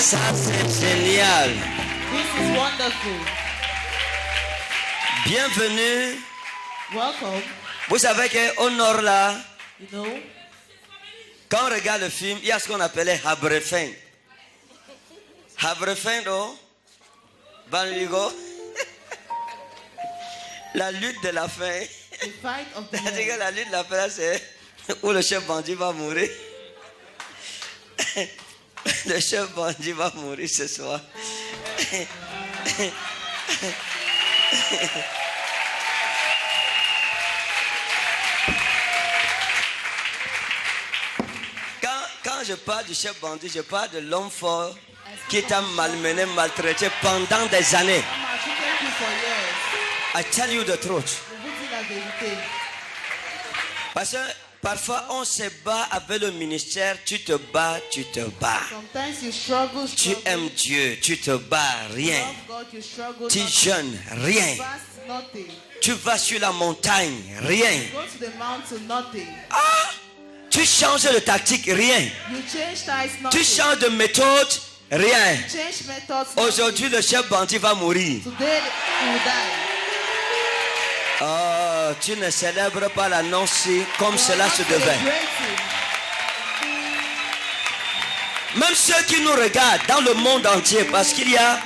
Ça, c'est génial. This is wonderful. Bienvenue. Welcome. Vous savez qu'au nord là, You know, quand on regarde le film, il y a ce qu'on appelait Habrefein. Habrefein, oh, Banligo. La lutte de la faim. the fight of the C'est-à-dire que Lord. la lutte de la faim, c'est où le chef bandit va mourir. Le chef bandit va mourir ce soir. Quand je parle du chef bandit, je parle de l'homme fort qui t'a malmené, maltraité pendant des années. I'm maltreating you for years. I tell you the truth. Je vous dis la vérité. Parce que parfois on se bat avec le ministère, tu te bats, tu te bats. Sometimes you struggle. Tu aimes Dieu, tu te bats, rien. Love God, you struggle. Tu nothing. jeûnes, rien. Fast, nothing. Tu vas sur la montagne, rien. Go to the mountain, nothing. Ah! Tu changes de tactique, rien. You change ties, Tu nothing. changes de méthode, rien. Change methods. Aujourd'hui, le chef bandit va mourir. nothing. Today you will die. Oh, tu ne célèbres pas l'annonce comme cela se devait. Celebrating. Même ceux qui nous regardent dans le monde entier, parce qu'il y a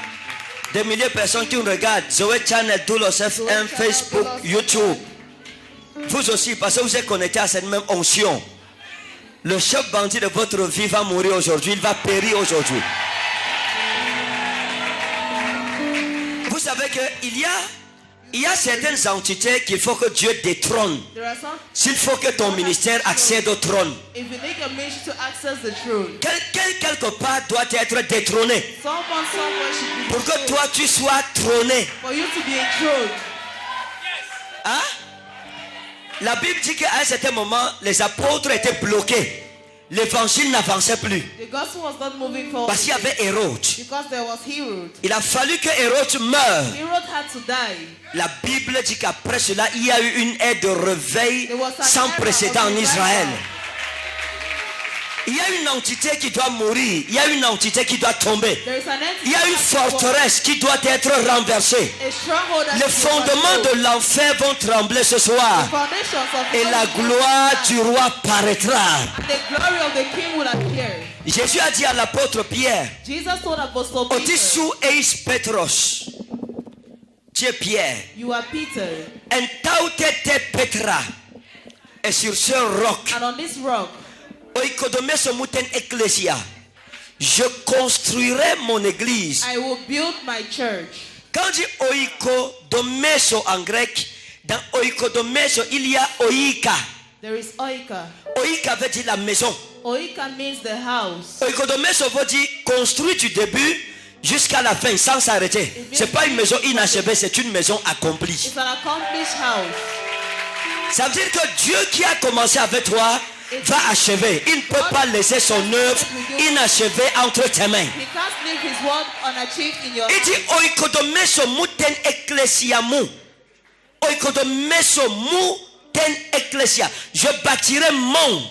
des milliers de personnes qui nous regardent, Zoé Channel, Doulos FM, Facebook, YouTube. Vous aussi, parce que vous êtes connectés à cette même onction. Le chef bandit de votre vie va mourir aujourd'hui, il va périr aujourd'hui. Vous savez qu'il y a certaines entités qu'il faut que Dieu détrône. There are some. S'il faut que ton ministère accède au trône. If you need your ministry to access the throne, Quelque part doit être détrôné. someone somewhere should be Pour que enthroned. toi tu sois trôné. For you to be enthroned. Hein? La Bible dit qu'à un certain moment, les apôtres étaient bloqués. L'évangile n'avançait plus. The gospel was not moving forward Parce qu'il y avait Hérode. because there was Herod. Il a fallu que Hérode meure. Herod had to die. La Bible dit qu'après cela, il y a eu une ère de réveil sans précédent en Israël. Il y a une entité qui doit mourir. Il y a une entité qui doit tomber. There is an entity Il y a une forteresse qui doit être renversée. a stronghold that Les is fondements de l'enfer vont trembler ce soir. the foundations of Et la gloire du roi paraîtra. the glory of the king will appear. Jésus a dit à l'apôtre Pierre, Jesus told Apostle Oti Peter, sou eis Petros. Tu es Pierre. you are Peter, En tautete Petra. Et sur ce roc, and on this rock oikodomeso muten ecclesia. Je construirai mon église. I will build my church. Quand on dit oikodomeso en grec, dans oikodomeso, il y a oika. There is Oika. Oika veut dire la maison. Oika means the house. Oikodomeso veut dire construit du début jusqu'à la fin sans s'arrêter. C'est pas une maison inachevée, c'est une maison accomplie. It's an accomplished house. Ça veut dire que Dieu qui a commencé avec toi va achever. Il ne peut pas laisser son œuvre inachevée entre tes mains. He can't leave his word unachieved in your Il dit hands. oikodomeso muten ecclesiamu. Oikodomeso muten ecclesia. Je bâtirai mon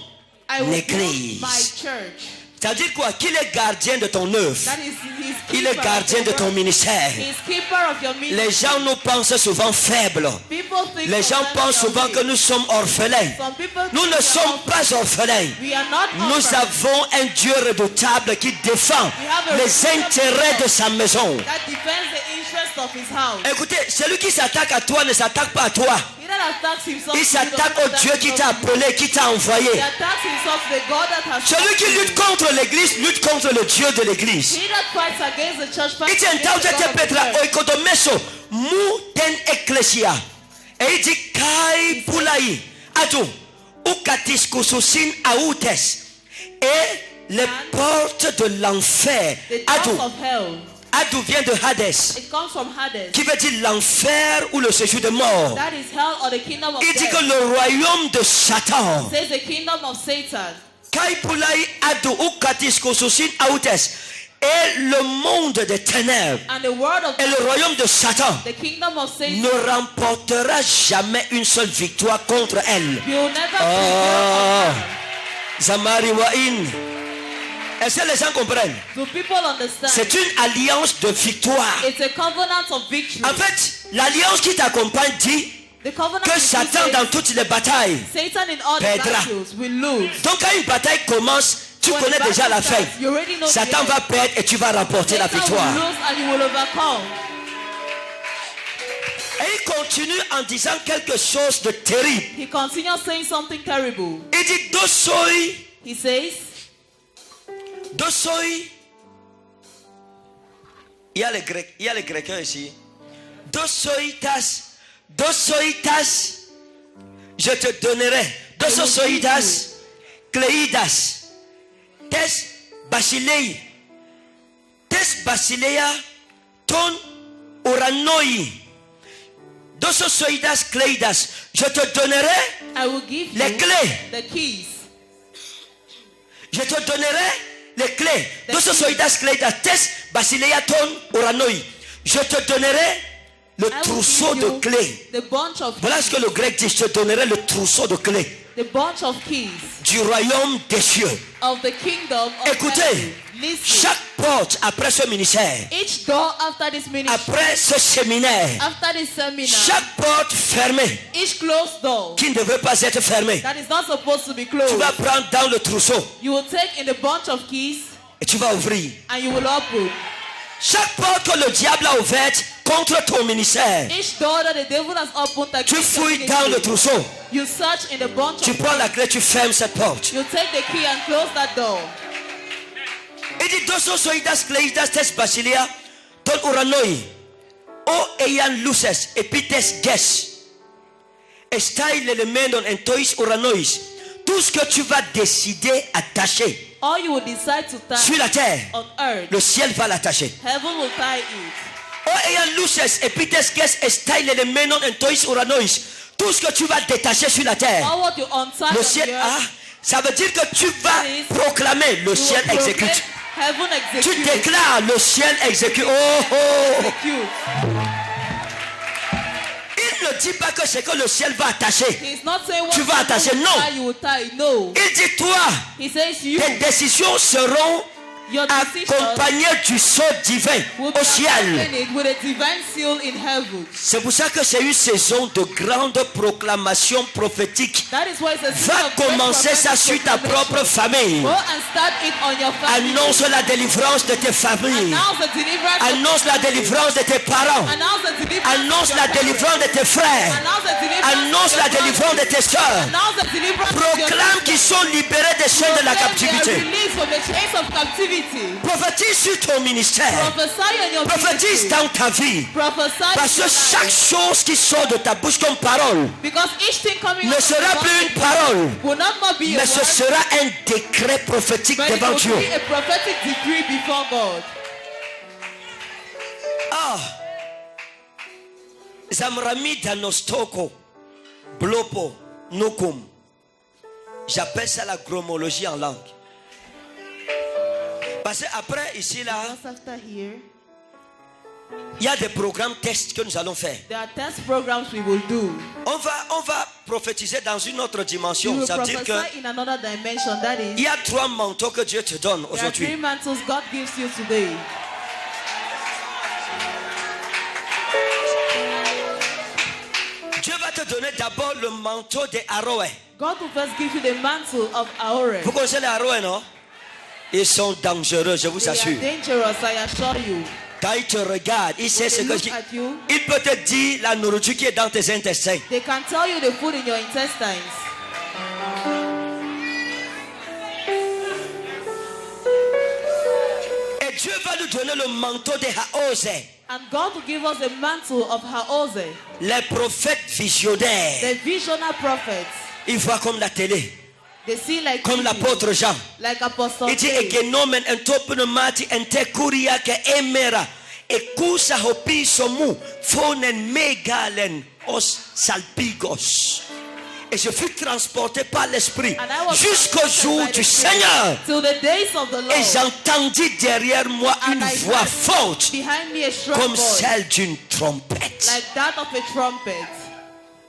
I will église. build my church. Ça veut dire quoi? Qu'il est gardien de ton œuvre. That is his Il keeper est gardien of de your ton work. ministère. He's keeper of your ministry. Les gens nous pensent souvent faibles. People think Les gens sometimes pensent we are souvent weak. que nous sommes orphelins. Some people Nous think ne we sommes are orphans. pas orphelins. We are not Nous orphans. avons un Dieu redoutable qui défend les intérêts de sa maison. That defends the interest of his house. Écoutez, celui qui s'attaque à toi ne s'attaque pas à toi. He that attacks himself, Il to you s'attaque does au not Dieu attack qui t'a himself. appelé, qui t'a envoyé. He attacks himself to the God that has Celui qui sent lutte him. contre l'église lutte contre le Dieu de l'église. He that fights against the church Il fights dit against the God of the Petra church. oikodomeso mu ten ecclesia. Et il dit kai pulai atu ukatis kususin autes. Et les portes de l'enfer. The Adu. doors of hell. Adu vient de Hadès. It comes from Hades. Qui veut dire l'enfer ou le séjour de mort. That is hell or the kingdom of Il dit que death. le royaume de Satan. Says the kingdom of Satan. Kai pulai adu ukatis kususin autes. Et le monde des ténèbres And the word of et le royaume de Satan the kingdom of Satan ne remportera jamais une seule victoire contre elle. will never Oh. prevail. Zamari wa in. Est-ce que les gens comprennent? Do people understand? C'est une alliance de victoire. It's a covenant of victory. En fait, l'alliance qui t'accompagne dit The covenant que with Satan, you dans says, toutes les batailles, Satan in all the perdra. battles will lose. donc quand une bataille commence, tu When connais the déjà la battle fin. starts, you already know Satan the va end. perdre et tu vas remporter la Satan victoire. will lose and you will overcome. Et il continue en disant quelque chose de terrible. He continues saying something terrible. Il dit dosoi, He says, dosoi. Il y a les Grecs ici. Dosoitas, je te donnerai. Dosoitas, Cleidas, tes basileia, ton uranoi. Dosoitas, Cleidas, je te donnerai I will give les you clés. the keys. Je te donnerai les clés. Dosoitas, Cleidas, tes basileia, ton uranoi. Je te donnerai le I will trousseau give de you clés. the bunch of Voilà ce que le grec dit, je te donnerai le trousseau de clés the bunch of keys du royaume des cieux. of the kingdom of Écoutez, heaven. Listen. chaque porte après ce ministère, Each door after this ministry, après ce séminaire, after this seminar, chaque porte fermée each closed door qui ne devrait pas être fermée, that is not supposed to be tu closed, vas prendre dans le trousseau you will take in the bunch of keys et tu vas ouvrir. and you will open. Chaque porte que le diable a ouverte contre ton ministère, Each door that the devil has opened tu against your fouilles dans le ministry, trousseau, you search in the bunch tu of prends la keys. clé, tu fermes cette porte. You take the key and close that door. Il dit dosoidas cleidas tes basilia ton uranoi o eian luces epites ges estai l'elementon en tois uranois. Tout ce que tu vas décider attacher All you will decide to tie sur la terre, on earth, le ciel va l'attacher. heaven will tie it. O eian luces epites ges estai l'elementon en tois uranois. Tout ce que tu vas détacher sur la terre, All what you untie le on ciel, the earth, ça veut dire que tu vas proclamer, le you ciel will proclaim, exécute. heaven Tu execute. déclares, le ciel exécute. Oh. Execute. Il ne dit pas que c'est que le ciel va attacher. He's not saying what Tu vas heaven attacher, will non. tie, you will tie. No. Il dit toi, He says you, tes décisions seront your decision accompagnées du sceau divin will be au ciel. accompanied with a divine seal in heaven. C'est pour ça que c'est une saison de grande proclamation prophétique. That is why it's a season Va of great commencer ça sur ta proclamation. propre famille. Go and start it on your family. Annonce la délivrance de tes familles. Announce the deliverance. Annonce la délivrance de tes parents. Announce the deliverance. Annonce of la your parents. délivrance de tes frères. Announce the deliverance. Annonce of la your délivrance de brothers. tes soeurs. Announce the deliverance. of your Proclame qu'ils sont libérés des chaînes de la Proclaim they are captivité. released from the chains of captivity. Prophétise sur ton ministère. Prophesy on your Prophétise ministry. dans ta vie. Prophesy Parce in que your chaque life. chose qui sort de ta bouche comme parole Because each thing coming ne out of sera your plus mouth une parole, will not more be a mais ce word, sera un décret prophétique but it devant will Dieu. be a prophetic decree before God. Ah, Zamrami Danostoko, Blopo, Nukum. J'appelle ça la gromologie en langue. Parce qu'après, ici, là, Just after here, il y a des programmes tests que nous allons faire. there are test programs we will do. On va prophétiser dans une autre You dimension. will Ça veut dire prophesy que in another dimension. That il is, y a 3 manteaux que Dieu te donne there are 3 aujourd'hui. mantles God gives you today. Dieu va te donner d'abord le manteau des Aroé. God will first give you the mantle of Aore. Vous connaissez les Aroé, non? Ils sont dangereux, je vous They are assure. dangerous, I assure you. Quand il te regarde, il sait ce They que look at you. il peut te dire la nourriture qui est dans tes intestins. They can tell you the food in your intestines. Et Dieu va nous donner le manteau des Haose, And God will give us the mantle of Haose, les prophètes visionnaires. the visionary prophets. Ils voient comme la télé, They see like comme TV, l'apôtre Jean. like Apostle Il dit Paul. egenomen entopnomati entekuria ke emera ekusa hopisomu fonen megalen os salpigos. Et je fus transporté par l'esprit And I was jusqu'au transported jour by du the Spirit Seigneur. till the days of the Et Lord. j'entendis derrière moi And une I voix heard forte behind me a strong comme voice, celle d'une trompette. like that of a trumpet.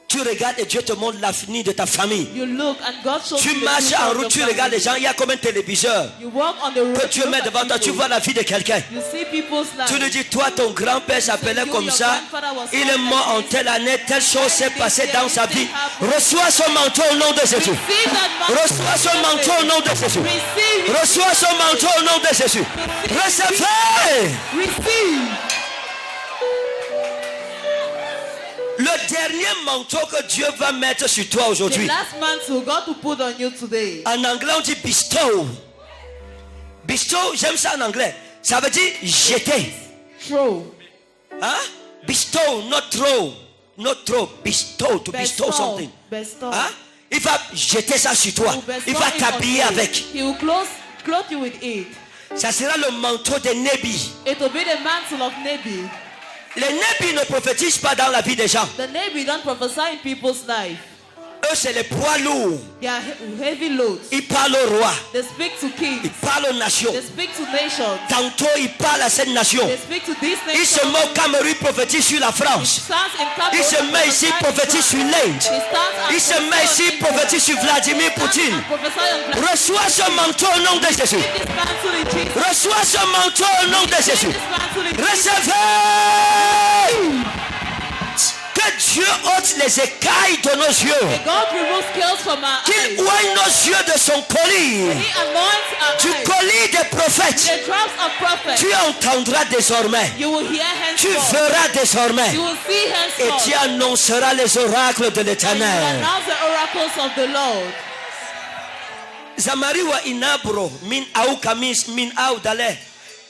Tu tu regardes et Dieu te montre l'avenir de ta famille. You look and God shows Tu you the marches future en of route, your tu regardes les family. gens, il y a comme un téléviseur You walk on the road. que Dieu you met look at devant toi, tu people. vois la vie de quelqu'un. You see people's lives. Tu lui dis, toi, ton grand-père s'appelait You, comme your ça, grandfather was il est like mort en this. telle année, telle chose s'est passée dans sa vie. happened. Reçois son manteau au nom de Jésus. Receive that mantle. Reçois son manteau au nom de Jésus. Receive it. Reçois son manteau au nom de Jésus. Recevez. Receive. Le dernier manteau que Dieu va mettre sur toi The aujourd'hui. last mantle God will put on you today. En anglais, on dit bestow. Bestow, j'aime ça en anglais. Ça veut dire jeter. Throw. Hein? Bestow, not throw. Not throw. Bestow, to bestow something. Bestow. Hein? Il va jeter ça sur toi. He will bestow Il va it on t'habiller you. avec. He will clothe you with it. Ça sera le manteau des Nébis. It will be the mantle of Nebi. Les Nébis ne prophétisent pas dans la vie des gens. The Nebi don't prophesy in people's life. Eux, c'est les poids lourds. They are heavy loads. Ils parlent au roi. They speak to Ils kings. parlent aux nations. They speak to nations. Tantôt, ils parlent à cette nation. They speak to these Il nations. se met au Cameroun, il prophétise sur la France. Stands in Cameroon, Il se met ici, prophesies prophétise sur l'Inde. He stands and Il se met ici, prophesies on prophétise sur Vladimir India. Poutine. And prophesy on Vladimir. Reçois ce manteau au nom de Jésus. This mantle in Jesus. Reçois ce manteau au nom de Jésus. This mantle in Jesus. Recevez. Que Dieu ôte les écailles de nos yeux. May God remove scales from our Qu'il eyes. oigne nos yeux de son colis. He anoints our Du eyes. colis des prophètes. The drops of prophets. Tu entendras désormais. You will hear Tu henceforth. verras désormais. You will see Et henceforth. tu annonceras les oracles de And you will l'Éternel. announce the oracles of the Lord. Zamariwa inabro min au kamis min au dale.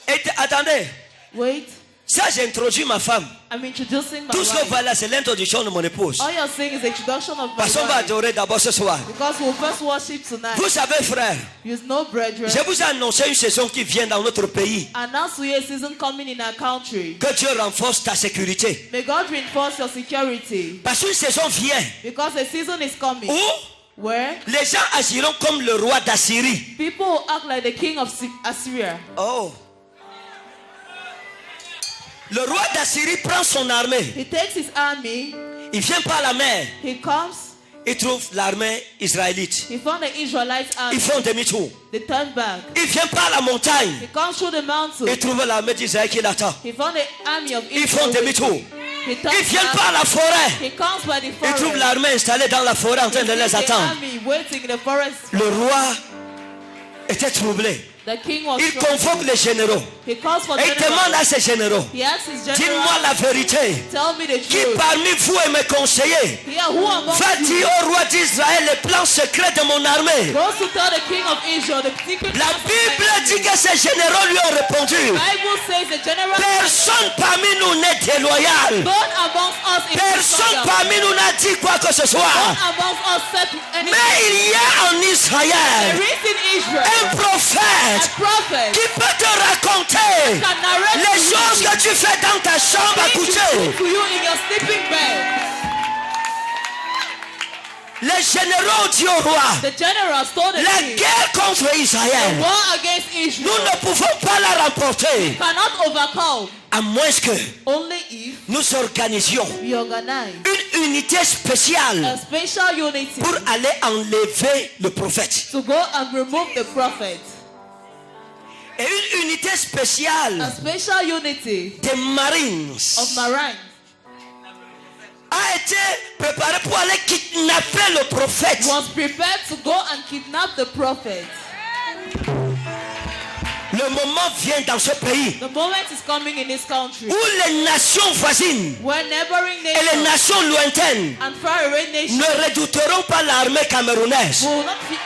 Et attendez, Wait, ça j'ai introduit ma femme. I'm introducing my Tout ce que wife. voilà, c'est l'introduction de mon épouse. All you're saying is the introduction of my Parce qu'on va wife. adorer d'abord ce soir. Because we'll first worship tonight. Vous savez, frère, You know, brethren. je vous ai annoncé une saison qui vient dans notre pays. And now to a season coming in our country. Que Dieu renforce ta sécurité. May God reinforce your security. Parce qu'une saison vient Because a season is coming où where les gens agiront comme le roi d'Assyrie. people will act like the king of Assyria. Oh. Le roi d'Assyrie prend son armée. He takes his army, Il vient par la mer. he comes, Il trouve l'armée israélite. he found the Israelites army, Ils font demi-tour. they turn back. Il vient par la montagne. He comes through the mountain, Il trouve l'armée d'Israël qui l'attend. he found the army of Ils font Israel. demi-tour. He turns Ils viennent back. par la forêt. He comes by the Ils forest. trouvent l'armée installée dans la forêt en train de He les sees the attendre. army waiting in the forest. Le roi était troublé. The king was Il troubled. convoque les généraux. He calls for Et il demande generals. à ses généraux, He asks his dis-moi general, la vérité. tell me the Qui truth. parmi vous est mes conseillers Here, who among va you dire au roi d'Israël les plans secrets de mon armée. goes to tell the king of Israel the secret La plans of my Bible enemy? dit que ces généraux lui ont répondu, Bible says the general personne parmi nous n'est déloyal. none amongst us is Personne disloyal. parmi nous n'a dit quoi que ce soit. None amongst us said anything. Mais il y a en There Israël is in Israel un prophète a prophet qui peut te raconter can narrate les to choses you que tu fais dans ta chambre à things you coucher. do to you in your sleeping bed. Les généraux ont dit au roi, The generals told the la king, guerre contre the Israël, war against nous Israel ne pouvons pas la remporter cannot overcome à moins que only if nous organisions we organize une unité spéciale a special unity pour aller enlever le prophète. to go and remove the prophet. Et une unité spéciale A special unity des Marines of marines a été préparée pour aller kidnapper le prophète. was prepared to go and kidnap the prophet. Le moment vient dans ce pays The moment is coming in this country où les nations voisines where neighboring et les nations nations lointaines and faraway nations ne redouteront pas l'armée camerounaise, will not fear,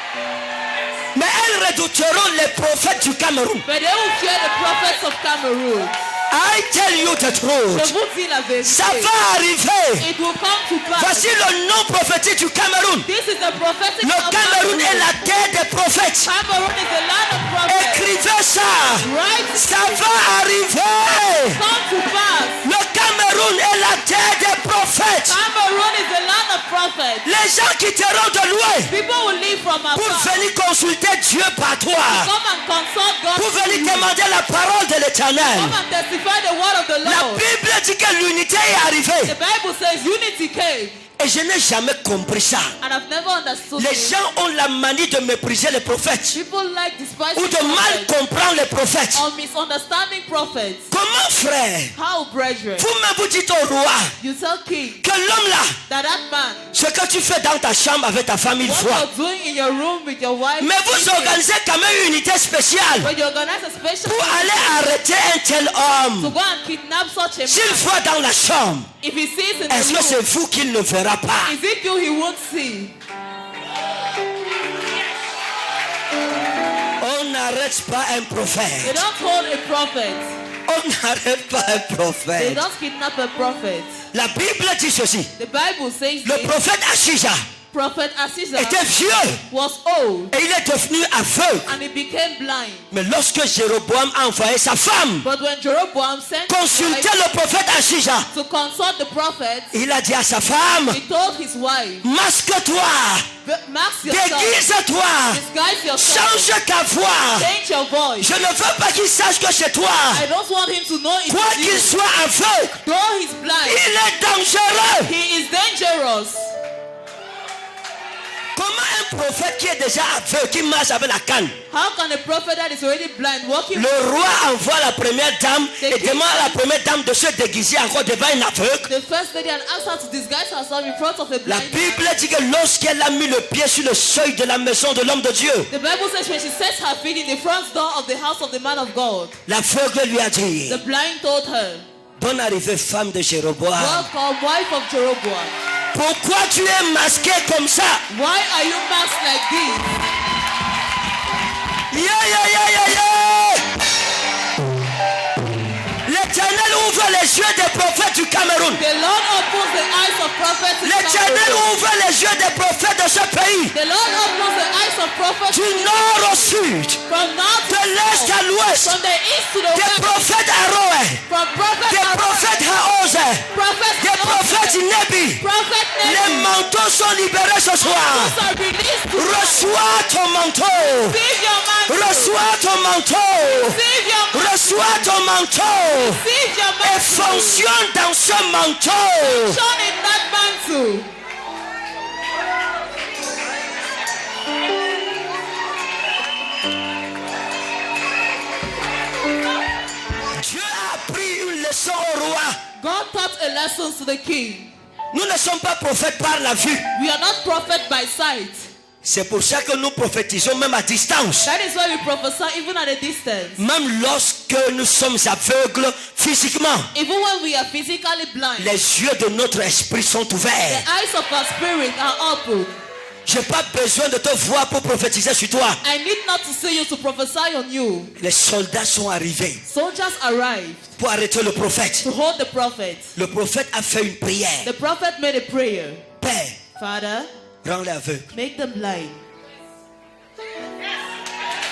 mais elles redouteront les prophètes du Cameroun. but they will fear the prophets of Cameroon. I tell you the Je truth. vous dis la vérité. Ça va arriver. It will come to pass. Voici le nom prophétique du Cameroun. This is the prophetic Le of Cameroun est la terre des prophètes. Cameroon is the land of prophets. Écrivez ça. Right? Ça va arriver. Come to pass. Le Cameroun est la terre des prophètes. Cameroon is the land of prophets. Les gens quitteront de loin People will leave from pour afar. venir consulter Dieu par toi. Come and consult God. Pour venir demander la parole de l'Éternel. Come and testify the word of the La Lord. Bible dit que l'unité est arrivée. The Bible says unity came. Et je n'ai jamais compris ça. And I've never understood Les it. gens ont la manie de mépriser les prophètes People like despising ou de mal prophets comprendre les prophètes. or misunderstanding prophets. Comment, frère, How, brethren? vous-même vous dites au roi You tell king que l'homme là, that man, ce que tu fais dans ta chambre avec ta femme, il what voit. you're doing in your room with your wife, Mais vous organisez quand même une unité spéciale when you organize a special pour aller arrêter un tel to homme. go and kidnap such a S'il man. voit dans la chambre, If he sees in est-ce the que c'est room, vous qu'il ne verra pas? is it you he won't see? On n'arrête pas un They prophète. don't hold a prophet. On n'arrête pas un They prophète. don't kidnap a prophet. La Bible dit ceci. The Bible says Le this. prophète Achija Prophet Asisa était vieux was old et il est devenu aveugle. and he became blind. Mais lorsque Jéroboam a envoyé sa femme But when Jeroboam sent his consulter wife le prophète Achija, to consult the prophet, il a dit à sa femme, he told his wife, masque-toi, mask yourself, déguise-toi, disguise yourself, change ta voix. change your voice. Je ne veux pas qu'il sache que c'est toi. I don't want him to know it Quoi is qu'il you. soit aveugle, Though he's blind, il est dangereux. he is dangerous. Comment un prophète qui est déjà aveugle, qui marche avec la canne, How can a prophet that is already blind walking? le roi envoie la première dame et demande à la première dame de se déguiser encore devant un aveugle? The first lady and asked her to disguise herself in front of a La blind man. Bible dit que lorsqu'elle a mis le pied sur le seuil de la maison de l'homme de Dieu, The Bible says when she sets her feet in the front door of the house of the man of God, l'aveugle lui a dit, the blind told her, bonne arrivée femme de Jéroboam. welcome, wife of Jeroboam. Pourquoi tu es masqué comme ça? Why are you masked like this? L'Éternel ouvre les yeux des prophètes du Cameroun. The Lord opens the eyes of prophets in L'Éternel Cameroon. ouvre les yeux des prophètes de ce pays. The Lord opens the eyes of prophets Du nord au sud, from north de to l'est à south, l'ouest. from the east to the Des west, prophètes Aroé, from prophets des Aaron, prophètes Haose, prophets des prophètes Moses, Nebi. prophet Les Nathan. manteaux sont libérés ce soir. Those are released to Reçois ton manteau. receive your mantle. Reçois ton manteau. Receive your mantle. Reçois ton manteau. Receive your Et mantle. fonctionne dans ce manteau. Shone in that mantle. Dieu a appris une leçon au roi. God taught a lesson to the king. Nous ne sommes pas prophètes par la vue. We are not prophets by sight. C'est pour ça que nous prophétisons même à distance. That is why we prophesy even at a distance. Même lorsque nous sommes aveugles physiquement, Even when we are physically blind, les yeux de notre esprit sont the ouverts. eyes of our spirit are open. Je n'ai pas besoin de te voir pour prophétiser sur toi. I need not to see you to prophesy on you. Les soldats sont arrivés Soldiers arrived pour arrêter le prophète. to hold the prophet. Le prophète a fait une prière. The prophet made a prayer. Père, Father, rends-les aveugles. make them blind.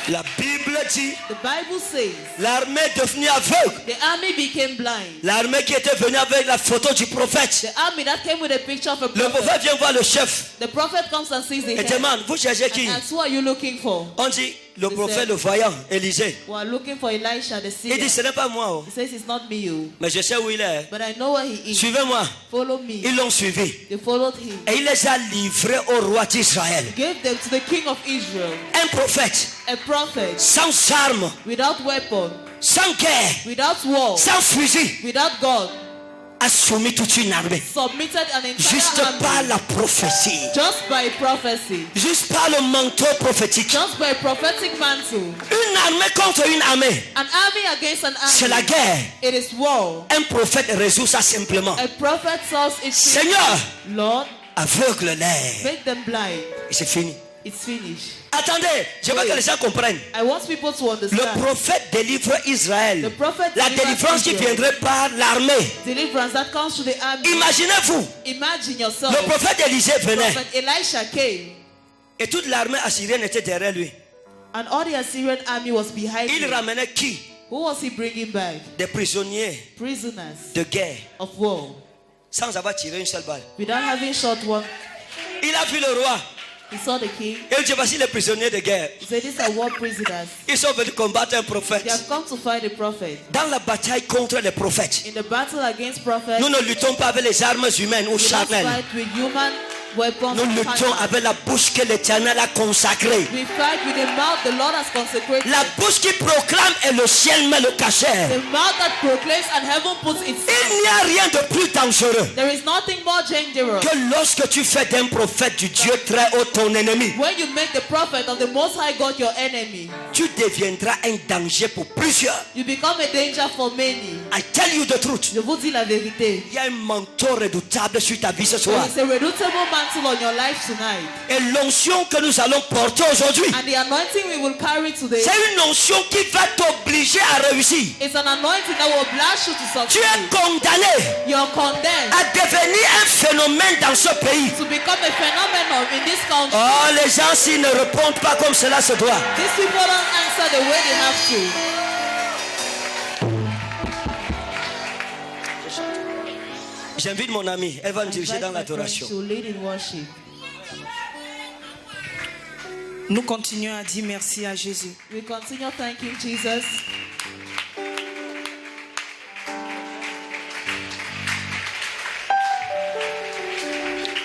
La Bible dit, The Bible says l'armée est devenue aveugle. the army became blind. L'armée qui était venue avec la photo du prophète. The army that came with a picture of a Le prophet. prophète vient voir le chef The prophet comes and sees the et head demande, vous cherchez qui? and asks, who are you looking for? On dit, le prophète, le voyant, Élisée. We are looking for Elisha the Il dit, seer. ce n'est pas moi. Oh. He says it's not me, you. Mais je sais où il est. But I know where he is. Suivez-moi. Follow me. Ils l'ont suivi. They followed him. Et il les a livrés au roi d'Israël. Gave them to the king of Israel. Un prophète, A prophet sans armes, without weapon, sans guerre, without war, sans fusil, without God, a soumis toute une armée. submitted an Juste entire par army la prophétie. just by prophecy, Juste par le manteau prophétique. just by prophetic mantle. Une armée contre une armée. An army against an C'est la army. guerre. It is war. Un prophète résout ça simplement. A prophet solves it. Seigneur, Lord, aveugle-les. make them blind. Et c'est fini. It's finished. Attendez, je veux que les gens comprennent. I want people to Le understand. prophète délivre Israël. The prophet La delivers délivrance qui Israel. viendrait par l'armée. Deliverance that comes to the army. Imaginez-vous, Imagine yourself. le prophète Élisée venait Prophet Elisha came, et toute l'armée assyrienne était derrière lui. and all the Assyrian army was behind Il him. ramenait qui? Who was he bringing back? Des prisonniers Prisoners de guerre, of war, sans avoir tiré une seule balle. without having shot one. Il a vu le roi. He saw the king. Et il dit, voici les prisonniers de guerre. He said, these are war prisoners. Ils sont venus combattre un They prophète. have come to fight a prophet. Dans la bataille contre les prophètes, In the battle against prophets, nous ne luttons pas avec les armes humaines ou we don't charnelles. fight with human weapons. Nous or luttons carnal. avec la bouche que l'Éternel a consacrée. We fight with the mouth the Lord has consecrated. La bouche qui proclame et le ciel met le cachet. The mouth that proclaims and heaven puts its Il n'y a rien de plus dangereux There is nothing more dangerous. que lorsque tu fais d'un prophète du Dieu très haut ton ennemi. When you make the prophet of the Most High God your enemy, Tu deviendras un danger pour plusieurs. you become a danger for many. I tell you the truth. Je vous dis la vérité. Il y a un manteau redoutable sur ta vie ce There soir. is a redoutable mantle on your life tonight. Et l'onction que nous allons porter aujourd'hui, And the anointing we will carry today c'est une onction qui va t'obliger à réussir. is an anointing that will blast you to Tu succeed. es condamné You're condemned à devenir un phénomène dans ce pays. to become a phenomenon in this country. Oh, les gens s'ils ne répondent pas comme cela se doit. These people don't answer the way they have to. J'invite mon amie, elle va nous I diriger invite dans my friends l'adoration. to lead in worship. Nous continuons à dire merci à Jésus. We continue thanking Jesus.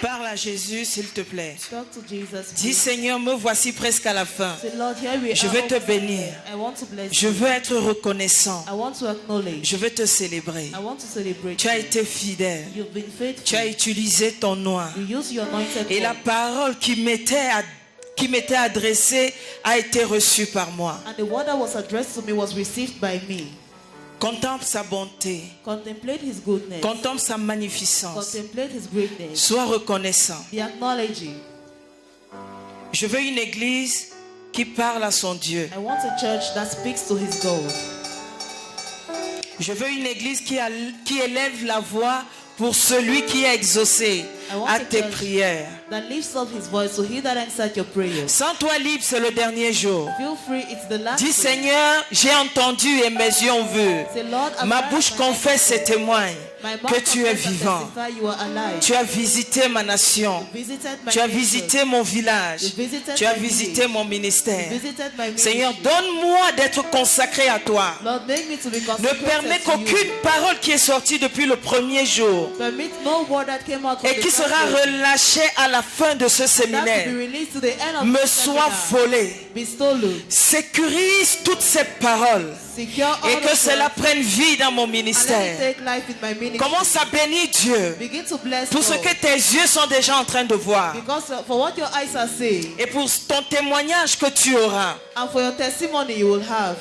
Parle à Jésus, s'il te plaît. Talk to Jesus. Dis, please. Seigneur, me voici presque à la fin. Say, Lord, here we Je are. veux te bénir. I want to bless Je you. veux être reconnaissant. I want to acknowledge. Je veux te célébrer. I want to celebrate. Tu as you. été fidèle. You've been faithful. Tu as utilisé ton nom. You use your anointed Et la one. parole qui m'était adressée a été reçue par moi. And the word that was addressed to me was received by me. Contemple sa bonté. Contemplate his goodness. Contemple sa magnificence. Contemplate his greatness. Sois reconnaissant. Be acknowledging. Je veux une église qui parle à son Dieu. I want a church that speaks to his God. Je veux une église qui élève la voix pour celui qui est exaucé I want à a tes church prières. that lifts up his voice, so he that answered your prayers. Sans toi libre, c'est le dernier jour. Feel free, it's the last Dis day. Seigneur, j'ai entendu et mes yeux ont vu. Say, Lord, I've Ma heard, bouche my confesse et témoigne my mouth que tu es confess and vivant. testify you are alive. Tu as visité ma nation. Visited my Tu as nation. visité mon village. You visited Tu as my visité village. mon ministère. Visited my ministry. Seigneur, donne-moi d'être consacré à toi. Lord, make me to be Ne consecrated permets to you. qu'aucune parole qui est sortie depuis le premier jour Permit no word that came out from et the qui sera first day relâchée à la fin de ce that to séminaire be released to the end of me the soit seminar volée. be stolen. Sécurise toutes ces paroles Secure all et que of cela them prenne vie dans mon and let it ministère. take life in my ministry. Commence à bénir Dieu Begin to bless pour ce God. que tes yeux sont déjà en train de voir Because for what your eyes are seeing et pour ton témoignage que tu auras. and for your testimony you will have.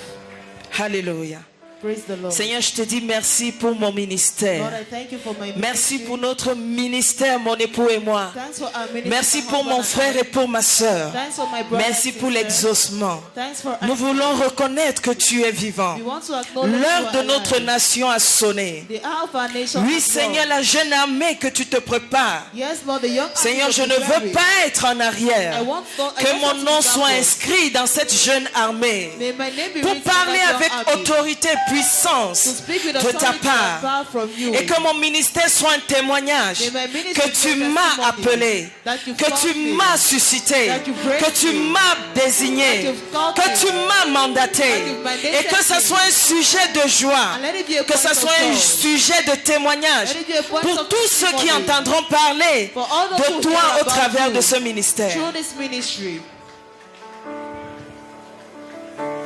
Alléluia. Praise the Lord. Seigneur, je te dis merci pour mon ministère. Lord, I thank you for my Merci ministry. pour notre ministère, mon époux et moi. Thanks for our ministry. Merci my pour mon husband frère and et pour ma sœur. I. Thanks for my brother Merci and pour sister. l'exaucement. Thanks for Nous voulons reconnaître que tu es vivant. We want to acknowledge L'heure you de are notre alive. nation a sonné. The hour of our nation Oui, has Seigneur, come. la jeune armée que tu te prépares. Yes, Lord, the young Seigneur, army je of ne veux Israel. pas être en arrière. I want Que mon nom soit inscrit dans cette jeune armée. May my name be Pour written parler in that avec young army. autorité et To puissance speak with de ta authority and part. power from you. Et que mon ministère soit un témoignage May my ministry que be tu a m'as testimony appelé, that you've que tu called me, m'as suscité, that you've raised que tu me, m'as désigné, that you've called que me, tu m'as mandaté, that you've mandated et que ce me. soit un sujet de joie, And let it be a que ce point soit of un joy. sujet de témoignage Let it be a point pour of tous ceux qui testimony. entendront parler For all those who de toi hear au about travers you de ce ministère. through this ministry.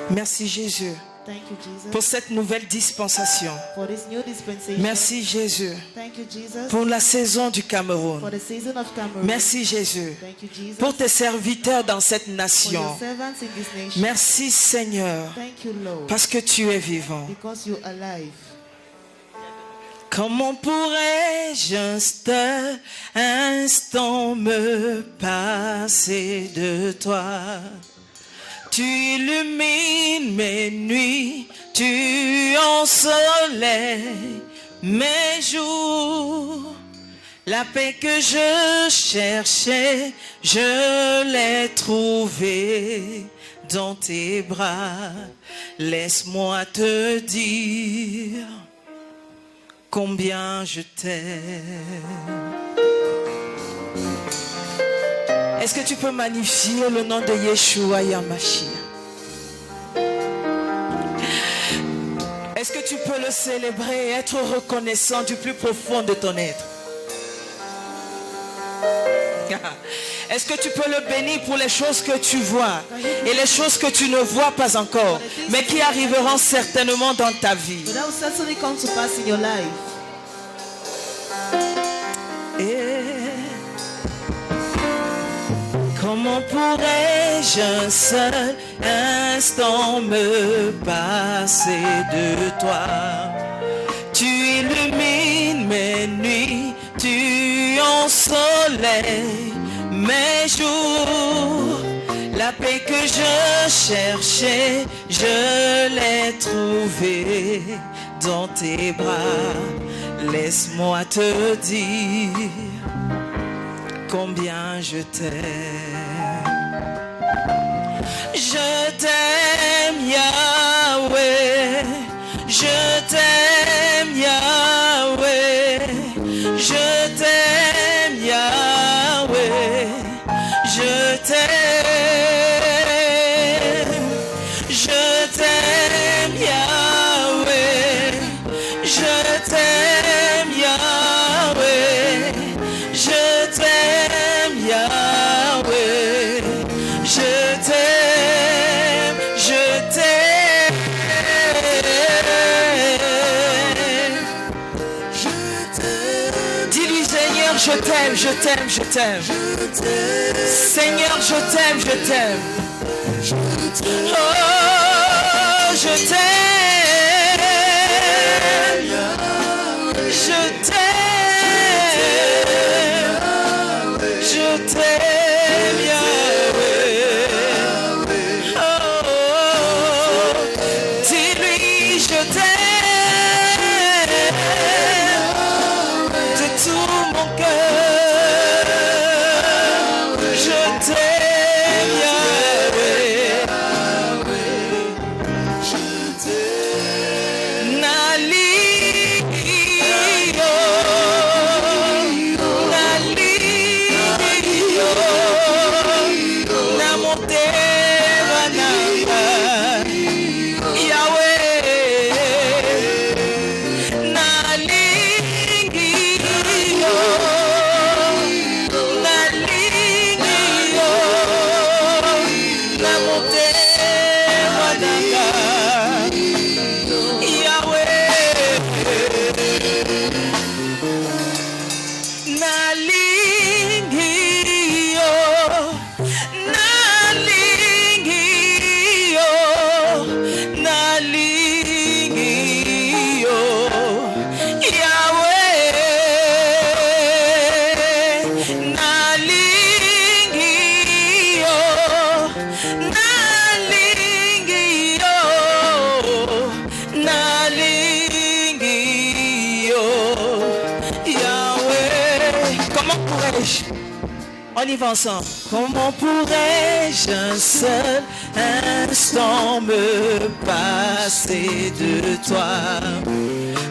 Merci Jésus Thank you, Jesus, pour cette nouvelle dispensation. for this new dispensation. Merci Jésus Thank you, Jesus, pour la saison du for Cameroun. the season of Cameroon. Merci Jésus Thank you, Jesus, pour tes serviteurs dans cette for your nation. servants in this nation. Merci Seigneur Thank you, Lord, parce que tu es vivant. because you're alive. Comment pourrais-je un seul instant me passer de toi? Tu illumines mes nuits, tu ensoleilles mes jours. La paix que je cherchais, je l'ai trouvée dans tes bras. Laisse-moi te dire combien je t'aime. Est-ce que tu peux magnifier le nom de Yeshua Yamashia? Est-ce que tu peux le célébrer et être reconnaissant du plus profond de ton être? Est-ce que tu peux le bénir pour les choses que tu vois et les choses que tu ne vois pas encore, mais qui arriveront certainement dans ta vie? But that will certainly come to pass in your life. Comment pourrais-je un seul instant me passer de toi? Tu illumines mes nuits, tu ensoleilles mes jours. La paix que je cherchais, je l'ai trouvée dans tes bras. Laisse-moi te dire combien je t'aime. Je t'aime Yahweh, je t'aime Yahweh, je t'aime Yahweh, je t'aime, je t'aime Yahweh, je t'aime Yahweh, je t'aime Yahweh, je t'aime, je t'aime, je t'aime. Dis-lui Seigneur, je t'aime, je t'aime, je t'aime. Seigneur, je t'aime, je t'aime. Oh, je t'aime, je t'aime, je t'aime Yahweh. Oh, dis-lui je t'aime de tout mon cœur. Je t'aime Yahweh. Nalio, Nalio, Namoteva Nanga, Yahweh, Nalingio, Nalingio, Namoteva Nanga, Yahweh, Nalingio, Nalingio, Nalingio, Yahweh, Nalingio, Nalingio, Nalingio, Yahweh. Comment pourrais-je? On y va ensemble. Comment pourrais-je un seul instant me passer de toi?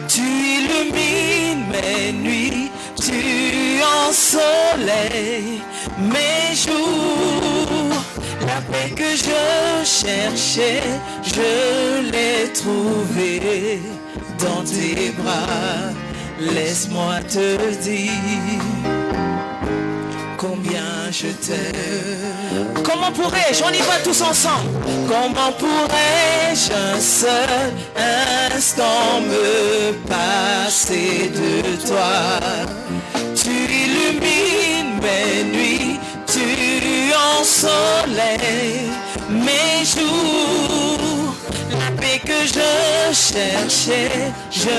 Tu illumines mes nuits, tu ensoleilles mes jours. La paix que je cherchais, je l'ai trouvée dans tes bras. Laisse-moi te dire combien je t'aime. Comment pourrais-je? On y va tous ensemble. Comment pourrais-je un seul instant me passer de toi? Tu illumines mes nuits, tu ensoleilles mes jours. La paix que je cherchais, je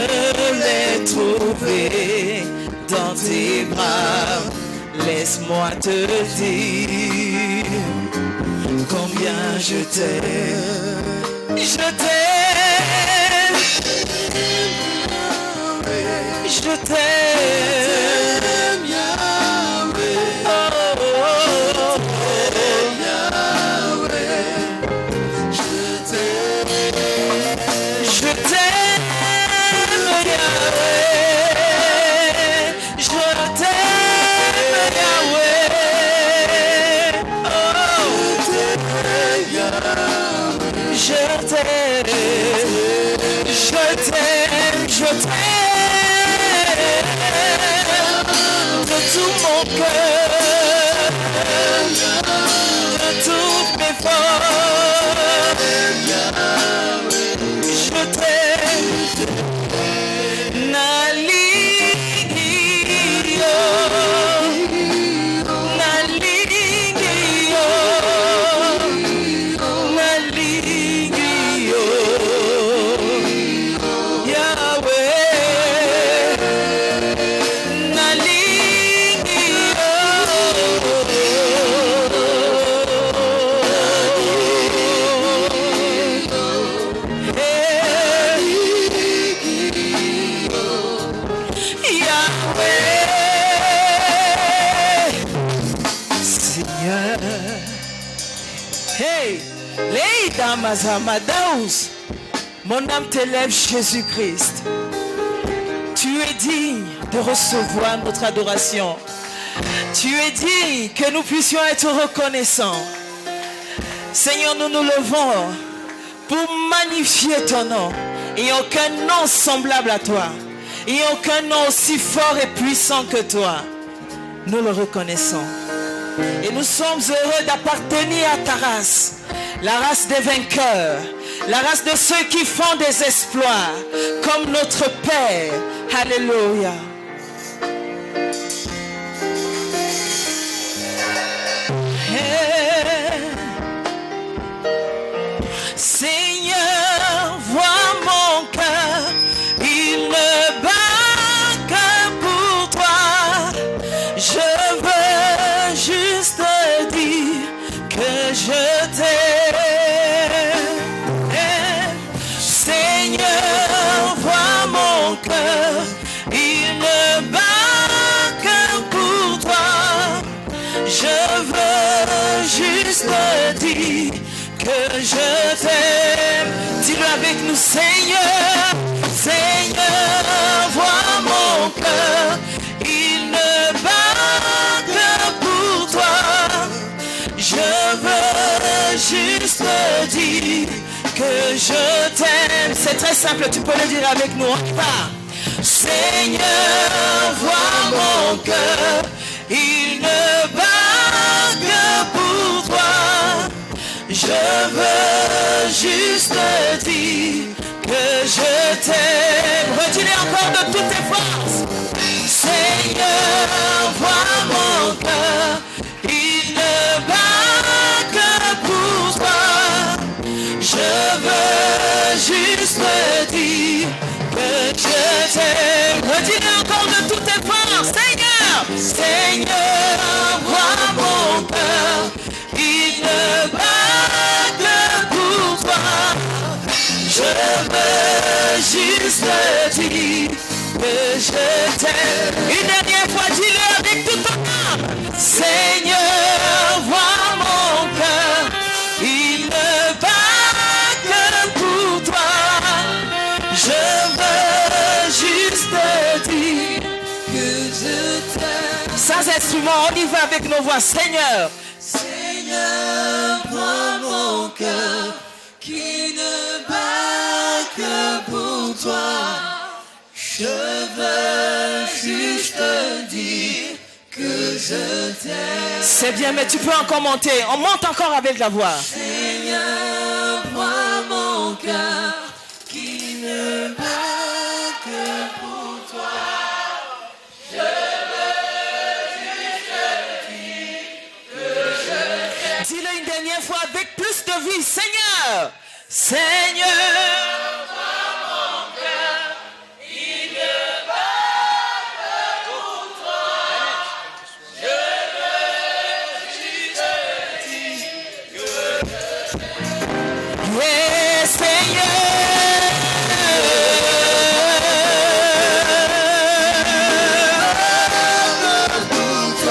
l'ai trouvée dans tes bras. Laisse-moi te dire combien je t'aime. Je t'aime, je t'aime, Yahweh. Oh, oh, oh, Yahweh. Je t'aime, je t'aime, Yahweh. Je t'aime, Yahweh. de tout mon cœur, de toutes mes forces. Je t'aime, Naligio, Naligio, Naligio, Yahweh, Seigneur, hey, les dames Amadaus, mon âme t'élève, Jésus-Christ. Tu es digne de recevoir notre adoration. Tu es digne que nous puissions être reconnaissants. Seigneur, nous nous levons pour magnifier ton nom. Il n'y a aucun nom semblable à toi. Il n'y a aucun nom aussi fort et puissant que toi. Nous le reconnaissons. Et nous sommes heureux d'appartenir à ta race. La race des vainqueurs. La race de ceux qui font des exploits. Comme notre Père. Alléluia. Seigneur, vois mon cœur, il ne bat que pour toi. Je veux juste dire que je t'aime. Seigneur, vois mon cœur, il ne bat que pour toi. Je veux juste dire que je t'aime. Dis-le avec nous, Seigneur. Seigneur, vois mon cœur, il ne bat que pour toi. Je veux juste dire que je t'aime. C'est très simple, tu peux le dire avec nous. On part. Seigneur, vois mon cœur, il ne bat que pour toi. Je veux juste dire que je t'aime. Redis-le encore de toutes tes forces. Seigneur, vois mon cœur, il ne bat que pour toi. Je veux juste dire que je t'aime. Redis-le encore de toutes tes forces. Seigneur, Seigneur, vois mon cœur, il ne bat que pour toi. Je veux juste dire que je t'aime. Une dernière fois, dis-le avec toute ton âme. Seigneur, vois mon cœur, il ne bat que pour toi. Je veux juste dire que je t'aime. Sans instrument, on y va avec nos voix. Seigneur, Seigneur, prends mon cœur qui ne bat que pour toi. Je veux juste dire que je t'aime. C'est bien, mais tu peux encore monter. On monte encore avec la voix. Seigneur, prends mon cœur qui ne bat que pour toi. Je veux juste dire que je t'aime. Dis-le une dernière fois avec plus de vie. Seigneur, Seigneur, prends mon cœur, il ne bat que pour toi. Je veux juste dire que je t'aime. Yeah, Seigneur.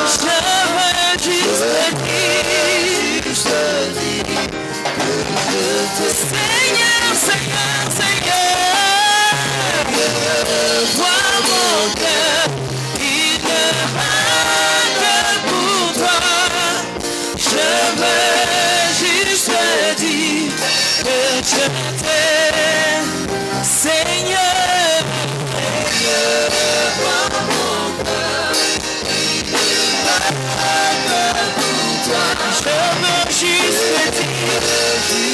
Je veux juste dire. Seigneur, juste dire,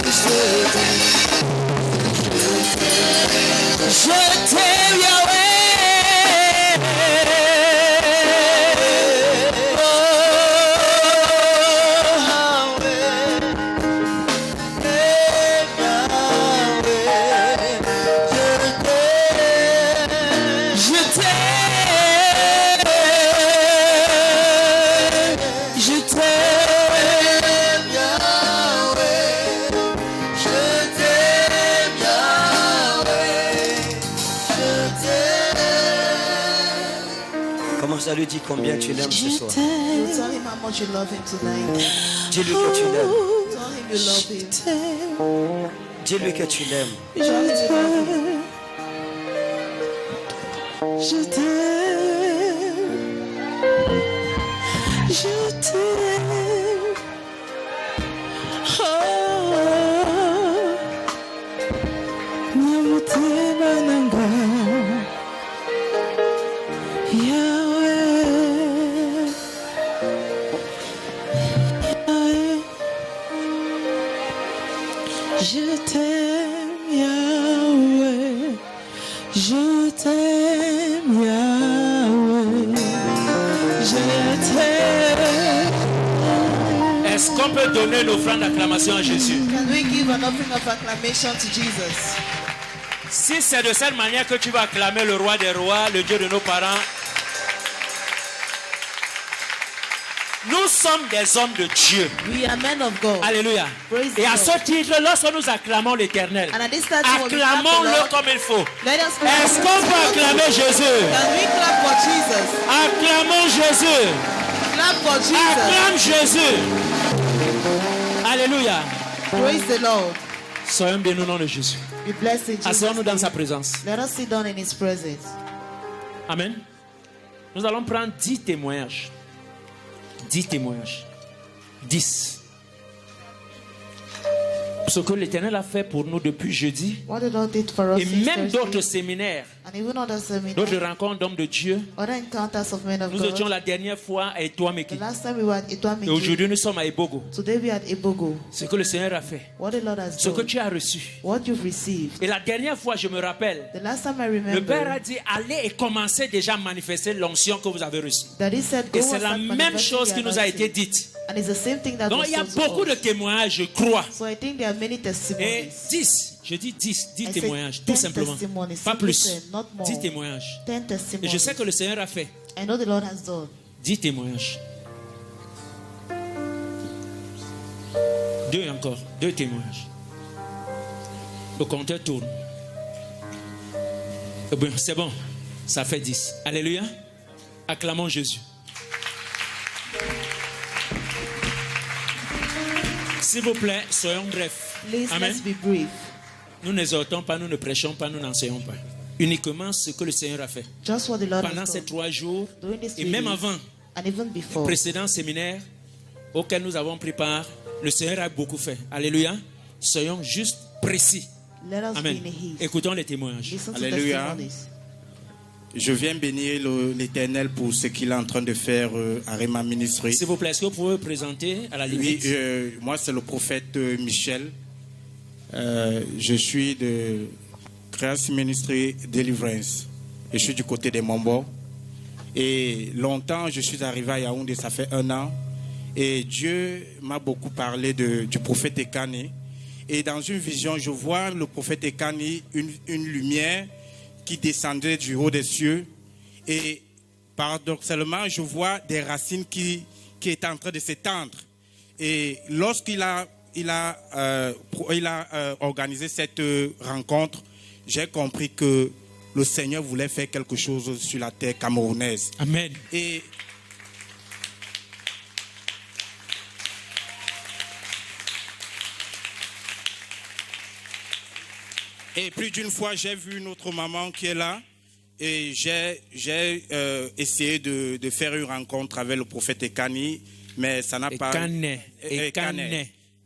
je t'aime Yahweh. Commence à lui dire combien tu l'aimes ce soir. You tell him how much you love him tonight. Dis-lui que tu l'aimes. Tell him you love him. Dis-lui que tu l'aimes. Tell him you love him. Je t'aime, je t'aime. Oh, Namutema nanga, Yahweh, Yahweh. Je t'aime, Yahweh. Je t'aime, Yahweh. Je t'aime. Est-ce qu'on peut donner une offrande d'acclamation à Jésus? Can we give an offering of acclamation to Jesus? Si c'est de cette manière que tu vas acclamer le roi des rois, le Dieu de nos parents, nous sommes des hommes de Dieu. We are men of God. Alléluia. Praise Et à the ce Lord. titre, lorsque nous acclamons l'Éternel, And at this time, when we clap the acclamons-le Lord, comme il faut. let us clap. Est-ce qu'on peut acclamer Jésus? Can we clap for Jesus? Acclamons Jésus. Clap for Jesus. Acclame Jésus. Alléluia. Praise the Lord. Soyons bénis au nom de Jésus. Be blessed in Jesus' Asseyons-nous dans name. sa présence. Let us sit down in His presence. Amen. Nous allons prendre 10 témoignages. 10 témoignages. 10. Ce que l'Éternel a fait pour nous depuis jeudi. What the Lord did for us Et since même d'autres Thursday, séminaires, and even other seminars, d'autres rencontres d'hommes de Dieu. other encounters of men of Nous God. étions la dernière fois à The Etoameki. last time we were at Et Etoameki. aujourd'hui, nous sommes à Ebogo. Today we are at Ebogo. Ce que le Seigneur a fait. What the Lord has Ce que done. tu as reçu. What you've received. Et la dernière fois, je me rappelle, The last time I le Père a remember dit, allez et commencez déjà à manifester l'onction que vous avez reçue. that He said, go Et and c'est la start même manifesting chose the qui nous a été anointing. dite. And it's the same thing that Donc was il y a told to beaucoup de us. témoignages, je crois. So I think there are many Et testimonies. 10, je dis 10 I said témoignages, 10 tout simplement. testimonies, Pas plus. simply said, not more. 10 témoignages. 10 Et testimonies. je sais que le Seigneur a fait I know the Lord has done. 10 témoignages. 2 encore, 2 témoignages. Le compteur tourne. Eh bien, c'est bon, ça fait 10. Alléluia. Acclamons Jésus. S'il vous plaît, soyons brefs. Please, Amen. let's be brief. Nous n'exhortons pas, nous ne prêchons pas, nous n'enseignons pas. Uniquement ce que le Seigneur a fait. Just what the Lord Pendant has ces done. 3 jours, During this et 3 même days, avant, and even le before. précédent séminaire auquel nous avons pris part, le Seigneur a beaucoup fait. Alléluia. Soyons juste précis. Let us Amen. be in His. Écoutons les témoignages. Listen to Alléluia. testimonies. Je viens bénir l'Éternel pour ce qu'il est en train de faire à Rema Ministry. S'il vous plaît, est-ce que vous pouvez vous présenter à la Oui, limite? moi c'est le prophète Michel. Je suis de Grace Ministry Deliverance. Je suis du côté des Mombo. Et longtemps, je suis arrivé à Yaoundé, ça fait 1 an. Et Dieu m'a beaucoup parlé du prophète Ekani. Et dans une vision, je vois le prophète Ekani, une lumière qui descendait du haut des cieux. Et paradoxalement, je vois des racines qui étaient en train de s'étendre. Et lorsqu'il a organisé cette rencontre, j'ai compris que le Seigneur voulait faire quelque chose sur la terre camerounaise. Amen. Et plus d'une fois, j'ai vu notre maman qui est là. Et j'ai essayé de faire une rencontre avec le prophète Ekani, mais ça n'a pas...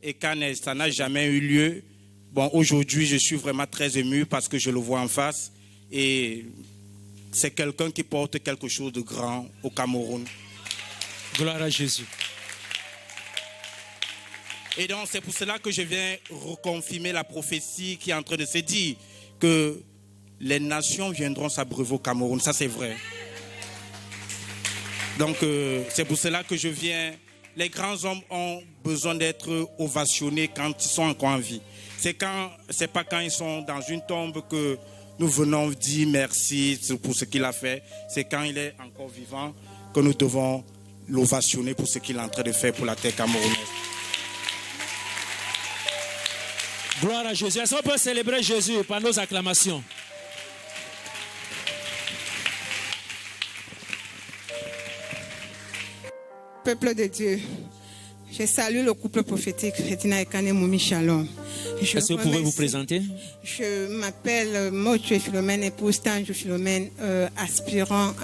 Ekane, ça n'a jamais eu lieu. Bon, aujourd'hui, je suis vraiment très ému parce que je le vois en face. Et c'est quelqu'un qui porte quelque chose de grand au Cameroun. Gloire à Jésus. Et donc, c'est pour cela que je viens reconfirmer la prophétie qui est en train de se dire que les nations viendront s'abreuver au Cameroun. Ça, c'est vrai. Donc, c'est pour cela que je viens. Les grands hommes ont besoin d'être ovationnés quand ils sont encore en vie. C'est pas quand ils sont dans une tombe que nous venons dire merci pour ce qu'il a fait. C'est quand il est encore vivant que nous devons l'ovationner pour ce qu'il est en train de faire pour la terre camerounaise. Gloire à Jésus. Est-ce qu'on peut célébrer Jésus par nos acclamations? Peuple de Dieu, je salue le couple prophétique Retina Ekane Moumi Shalom. Est-ce que vous pouvez vous présenter? Je m'appelle Motué Philomène, épouse Tanjou Philomène, aspirante.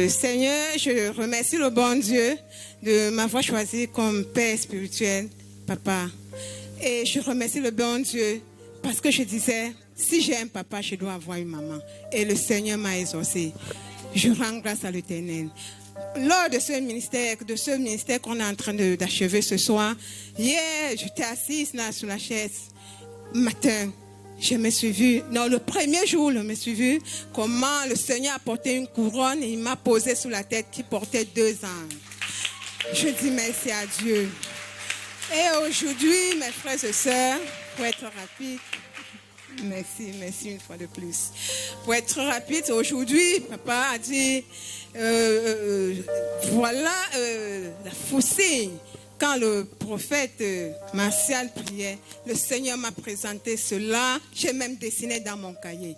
Seigneur, je remercie le bon Dieu de m'avoir choisi comme père spirituel, papa. Et je remercie le bon Dieu parce que je disais, si j'ai un papa, je dois avoir une maman. Et le Seigneur m'a exaucé. Je rends grâce à l'Éternel. Lors de ce ministère qu'on est en train d'achever ce soir, hier, j'étais assise là sur la chaise. Matin, je me suis vue, non, le premier jour, je me suis vue comment le Seigneur a porté une couronne et il m'a posé sur la tête qui portait 2 anges. Je dis merci à Dieu. Et aujourd'hui, mes frères et sœurs, pour être rapide, merci une fois de plus. Pour être rapide, aujourd'hui, papa a dit, voilà la faucille. Quand le prophète Martial priait, le Seigneur m'a présenté cela. J'ai même dessiné dans mon cahier.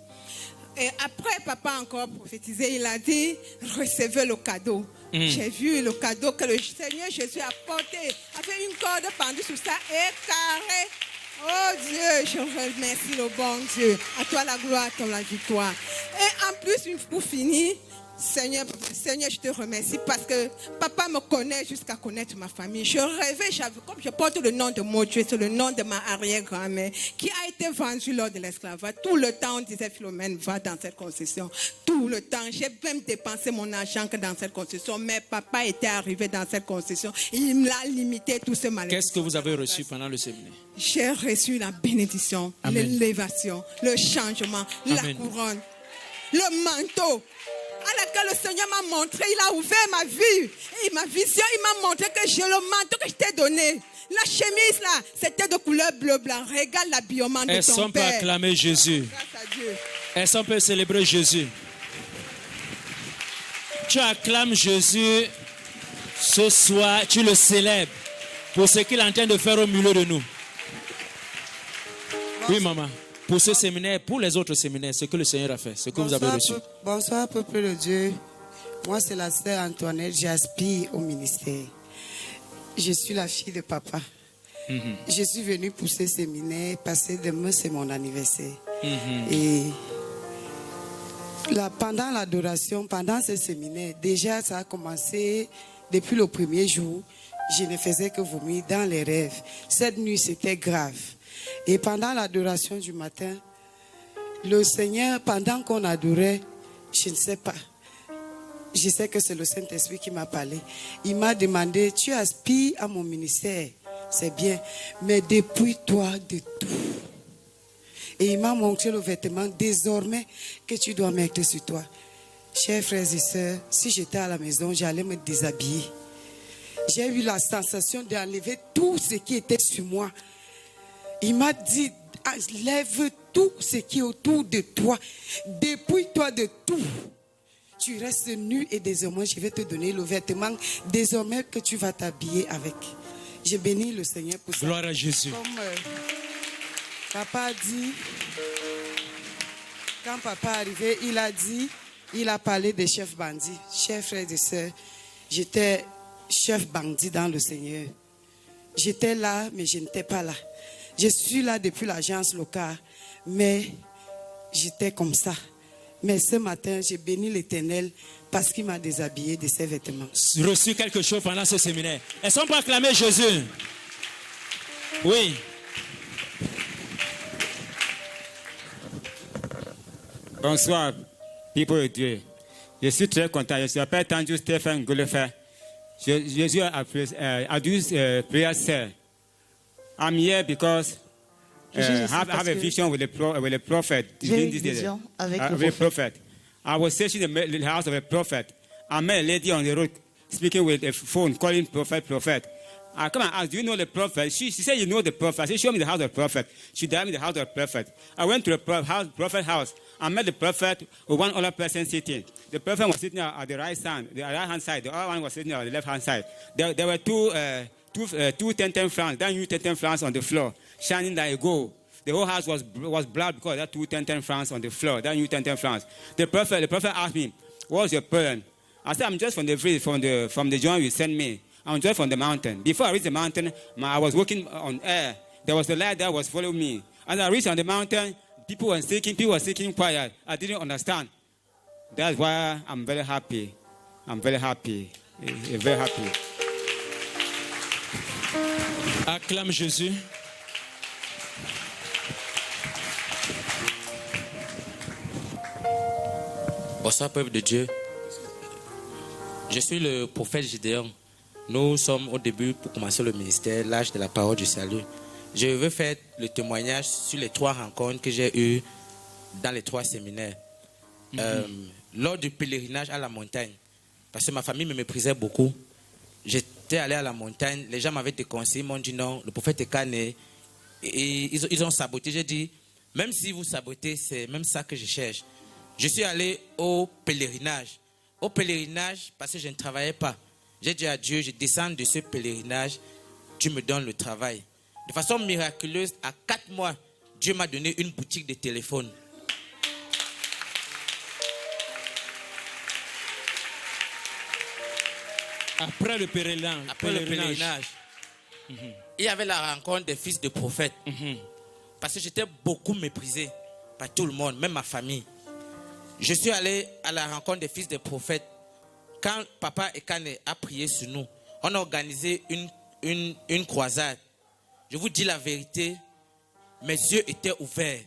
Et après, papa a encore prophétisé. Il a dit, recevez le cadeau. J'ai vu le cadeau que le Seigneur Jésus a porté. Avec une corde pendue sur ça et carré. Oh Dieu, je remercie le bon Dieu. À toi la gloire, à toi la victoire. Et en plus, pour finir, Seigneur, je te remercie parce que papa me connaît jusqu'à connaître ma famille. Je rêvais, comme je porte le nom de mon Dieu, c'est le nom de ma arrière-grand-mère qui a été vendue lors de l'esclavage. Tout le temps, on disait Philomène, va dans cette concession. Tout le temps, j'ai même dépensé mon argent que dans cette concession. Mais papa était arrivé dans cette concession. Il me l'a limité, tout ce malheur. Qu'est-ce que vous avez reçu pendant le séminaire? J'ai reçu la bénédiction, l'élévation, le changement, la couronne, le manteau. À laquelle le Seigneur m'a montré, il a ouvert ma vue. Et ma vision, il m'a montré que j'ai le manteau que je t'ai donné. La chemise là, c'était de couleur bleu-blanc. Regarde l'habillement de ton Est-ce qu'on peut père. acclamer Jésus? Grâce à Dieu. Est-ce qu'on peut célébrer Jésus? Tu acclames Jésus ce soir, tu le célèbres pour ce qu'il est en train de faire au milieu de nous. Oui, maman. Pour ce séminaire, pour les autres séminaires, ce que le Seigneur a fait, ce que vous avez reçu. Bonsoir, peuple de Dieu. Moi, c'est la sœur Antoinette. J'aspire au ministère. Je suis la fille de papa. Je suis venue pour ce séminaire parce que demain, c'est mon anniversaire. Et pendant l'adoration, pendant ce séminaire, déjà, ça a commencé depuis le premier jour. Je ne faisais que vomir dans les rêves. Cette nuit, c'était grave. Et pendant l'adoration du matin, le Seigneur, pendant qu'on adorait, je ne sais pas, je sais que c'est le Saint-Esprit qui m'a parlé. Il m'a demandé, tu aspires à mon ministère, c'est bien, mais dépouille-toi de tout. Et il m'a montré le vêtement désormais que tu dois mettre sur toi. Chers frères et sœurs, si j'étais à la maison, j'allais me déshabiller. J'ai eu la sensation d'enlever tout ce qui était sur moi. Il m'a dit, lève tout ce qui est autour de toi. Dépouille-toi de tout. Tu restes nu et désormais, je vais te donner le vêtement désormais que tu vas t'habiller avec. Je bénis le Seigneur pour ça. Gloire à Jésus. Comme papa a dit, quand papa est arrivé, il a parlé des chefs bandits. Chers frères et sœurs, j'étais chef bandit dans le Seigneur. J'étais là, mais je n'étais pas là. Je suis là depuis l'agence locale, mais j'étais comme ça. Mais ce matin, j'ai béni l'Éternel parce qu'il m'a déshabillé de ses vêtements. Reçu quelque chose pendant ce séminaire. Est-ce qu'on peut acclamer Jésus? Oui. Bonsoir, people de Dieu. Je suis très content. Je m'appelle Tanjou Stéphane Goulefer. I do prayer cell. I'm here because I have a vision with the prophet. J'ai une vision avec le prophet. I was searching the house of a prophet. I met a lady on the road speaking with a phone, calling prophet. I come and ask, do you know the prophet? She said, you know the prophet. I said, show me the house of the prophet. She directed me the house of the prophet. I went to the prophet house. I met the prophet with one other person sitting. The prophet was sitting at the right hand side. The other one was sitting on the left hand side. There were two 10 francs, that new 10 francs on the floor, shining like gold. The whole house was black because there were two 10 francs on the floor, that new 10 francs. The prophet asked me, what's your problem? I said, I'm just from the joint you sent me. I'm just from the mountain. Before I reached the mountain, I was walking on air. There was a light that was following me. As I reached on the mountain, people were seeking quiet. I didn't understand. That's why I'm very happy. Very happy. Acclame Jésus. Bonsoir, peuple de Dieu. Je suis le prophète Gideon. Nous sommes au début pour commencer le ministère, l'âge de la parole du salut. Je veux faire le témoignage sur les 3 rencontres que j'ai eues dans les 3 séminaires. Lors du pèlerinage à la montagne, parce que ma famille me méprisait beaucoup, j'étais allé à la montagne, les gens m'avaient déconseillé, ils m'ont dit non, le prophète est cané. Et ils ont saboté. J'ai dit, même si vous sabotez, c'est même ça que je cherche. Je suis allé au pèlerinage. Au pèlerinage, parce que je ne travaillais pas. J'ai dit à Dieu, je descends de ce pèlerinage, tu me donnes le travail. De façon miraculeuse, à 4 mois, Dieu m'a donné une boutique de téléphone. Après le pèlerinage. Il y avait la rencontre des fils de prophètes. Parce que j'étais beaucoup méprisé par tout le monde, même ma famille. Je suis allé à la rencontre des fils de prophètes. Quand Papa Ekane a prié sur nous, on a organisé une croisade. Je vous dis la vérité, mes yeux étaient ouverts.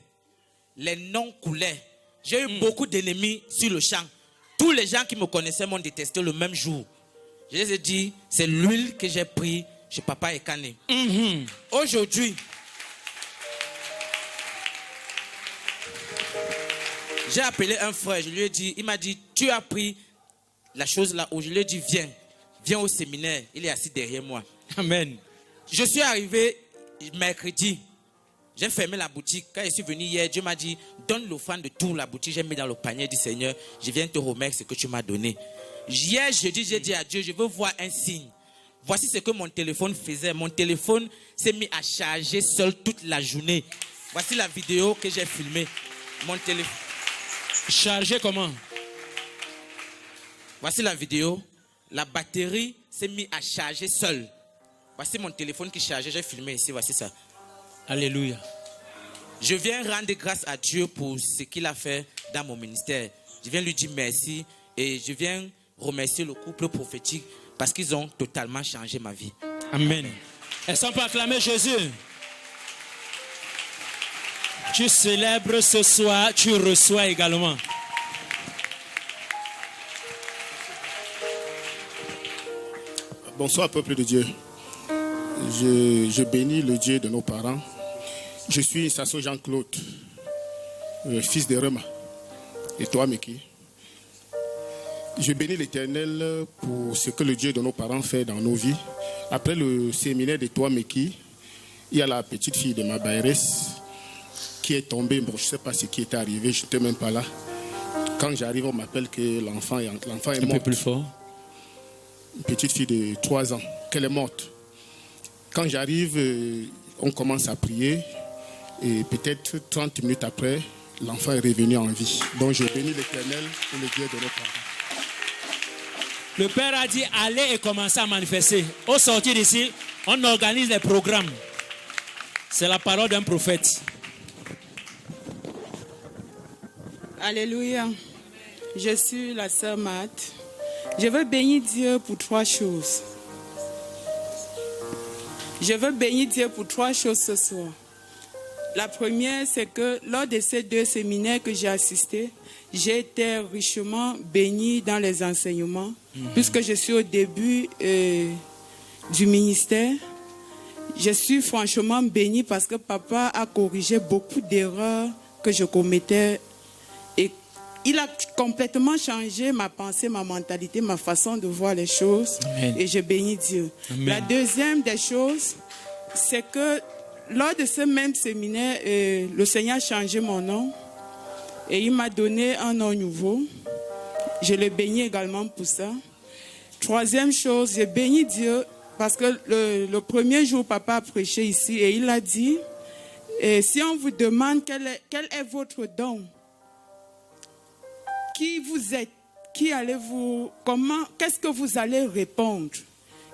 Les noms coulaient. J'ai eu beaucoup d'ennemis sur le champ. Tous les gens qui me connaissaient m'ont détesté le même jour. Je les ai dit, c'est l'huile que j'ai pris chez Papa Ekane. Aujourd'hui, j'ai appelé un frère, je lui ai dit, il m'a dit, tu as pris la chose là où je lui ai dit, viens au séminaire, il est assis derrière moi. Amen. Je suis arrivé mercredi, j'ai fermé la boutique. Quand je suis venu hier, Dieu m'a dit, donne l'offrande de tout la boutique, j'ai mis dans le panier du Seigneur, je viens te remettre ce que tu m'as donné. Hier jeudi, j'ai dit à Dieu, je veux voir un signe. Voici ce que mon téléphone faisait. Mon téléphone s'est mis à charger seul toute la journée. Voici la vidéo que j'ai filmée. Mon téléphone. Chargé comment? Voici la vidéo. La batterie s'est mise à charger seule. Voici mon téléphone qui chargeait. J'ai filmé ici. Voici ça. Alléluia. Je viens rendre grâce à Dieu pour ce qu'il a fait dans mon ministère. Je viens lui dire merci. Et je viens remercier le couple prophétique parce qu'ils ont totalement changé ma vie. Amen. Est-ce qu'on peut acclamer Jésus? Tu célèbres ce soir, tu reçois également. Bonsoir, peuple de Dieu. Je bénis le Dieu de nos parents. Je suis Sasso Jean-Claude, fils de Rema. Et toi, Meki? Je bénis l'Éternel pour ce que le Dieu de nos parents fait dans nos vies. Après le séminaire de toi, Meki, il y a la petite fille de ma Bayrès qui est tombée. Bon, je ne sais pas ce qui est arrivé, je n'étais même pas là. Quand j'arrive, on m'appelle que l'enfant est mort. Un peu plus fort. Une petite fille de 3 ans, qu'elle est morte. Quand j'arrive, on commence à prier. Et peut-être 30 minutes après, l'enfant est revenu en vie. Donc je bénis l'Éternel pour le Dieu de nos parents. Le Père a dit, allez et commencez à manifester. Au sortir d'ici, on organise des programmes. C'est la parole d'un prophète. Alléluia. Je suis la sœur Marthe. Je veux bénir Dieu pour 3 choses. Je veux bénir Dieu pour 3 choses ce soir. La première, c'est que lors de ces 2 séminaires que j'ai assistés, j'ai été richement bénie dans les enseignements, puisque je suis au début du ministère. Je suis franchement bénie parce que papa a corrigé beaucoup d'erreurs que je commettais. Et il a complètement changé ma pensée, ma mentalité, ma façon de voir les choses. Amen. Et je bénis Dieu. Amen. La deuxième des choses, c'est que lors de ce même séminaire, le Seigneur a changé mon nom et il m'a donné un nom nouveau. Je le bénis également pour ça. Troisième chose, j'ai béni Dieu parce que le premier jour, papa a prêché ici et il a dit, si on vous demande quel est votre don, qui vous êtes, qu'est-ce que vous allez répondre?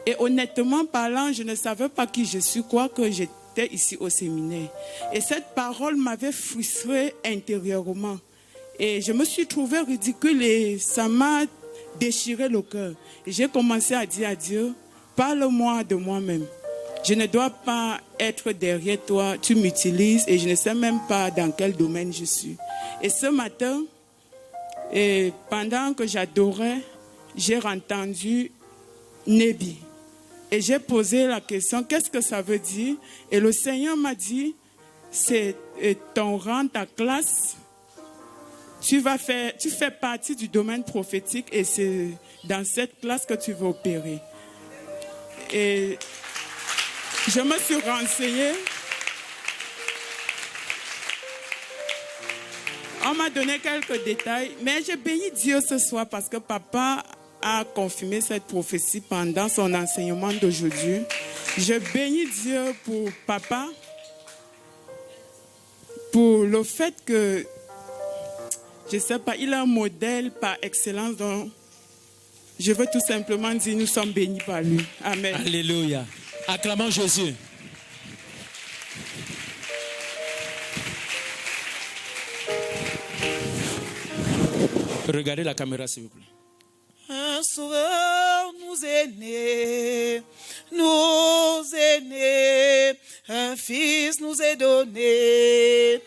Et honnêtement parlant, je ne savais pas qui je suis, quoique j'étais ici au séminaire. Et cette parole m'avait frustrée intérieurement. Et je me suis trouvée ridicule et ça m'a déchiré le cœur. Et j'ai commencé à dire à Dieu, parle-moi de moi-même. Je ne dois pas être derrière toi, tu m'utilises et je ne sais même pas dans quel domaine je suis. Et ce matin, pendant que j'adorais, j'ai entendu Nebi. Et j'ai posé la question, qu'est-ce que ça veut dire? Et le Seigneur m'a dit, c'est ton rang, ta classe. Tu fais partie du domaine prophétique et c'est dans cette classe que tu vas opérer. Et je me suis renseignée. On m'a donné quelques détails, mais j'ai béni Dieu ce soir parce que papa a confirmé cette prophétie pendant son enseignement d'aujourd'hui. Je bénis Dieu pour papa, pour le fait que, je ne sais pas, il est un modèle par excellence. Donc, je veux tout simplement dire, nous sommes bénis par lui. Amen. Alléluia. Acclamons Jésus. Regardez la caméra, s'il vous plaît. Un sauveur nous est né, un fils nous est donné,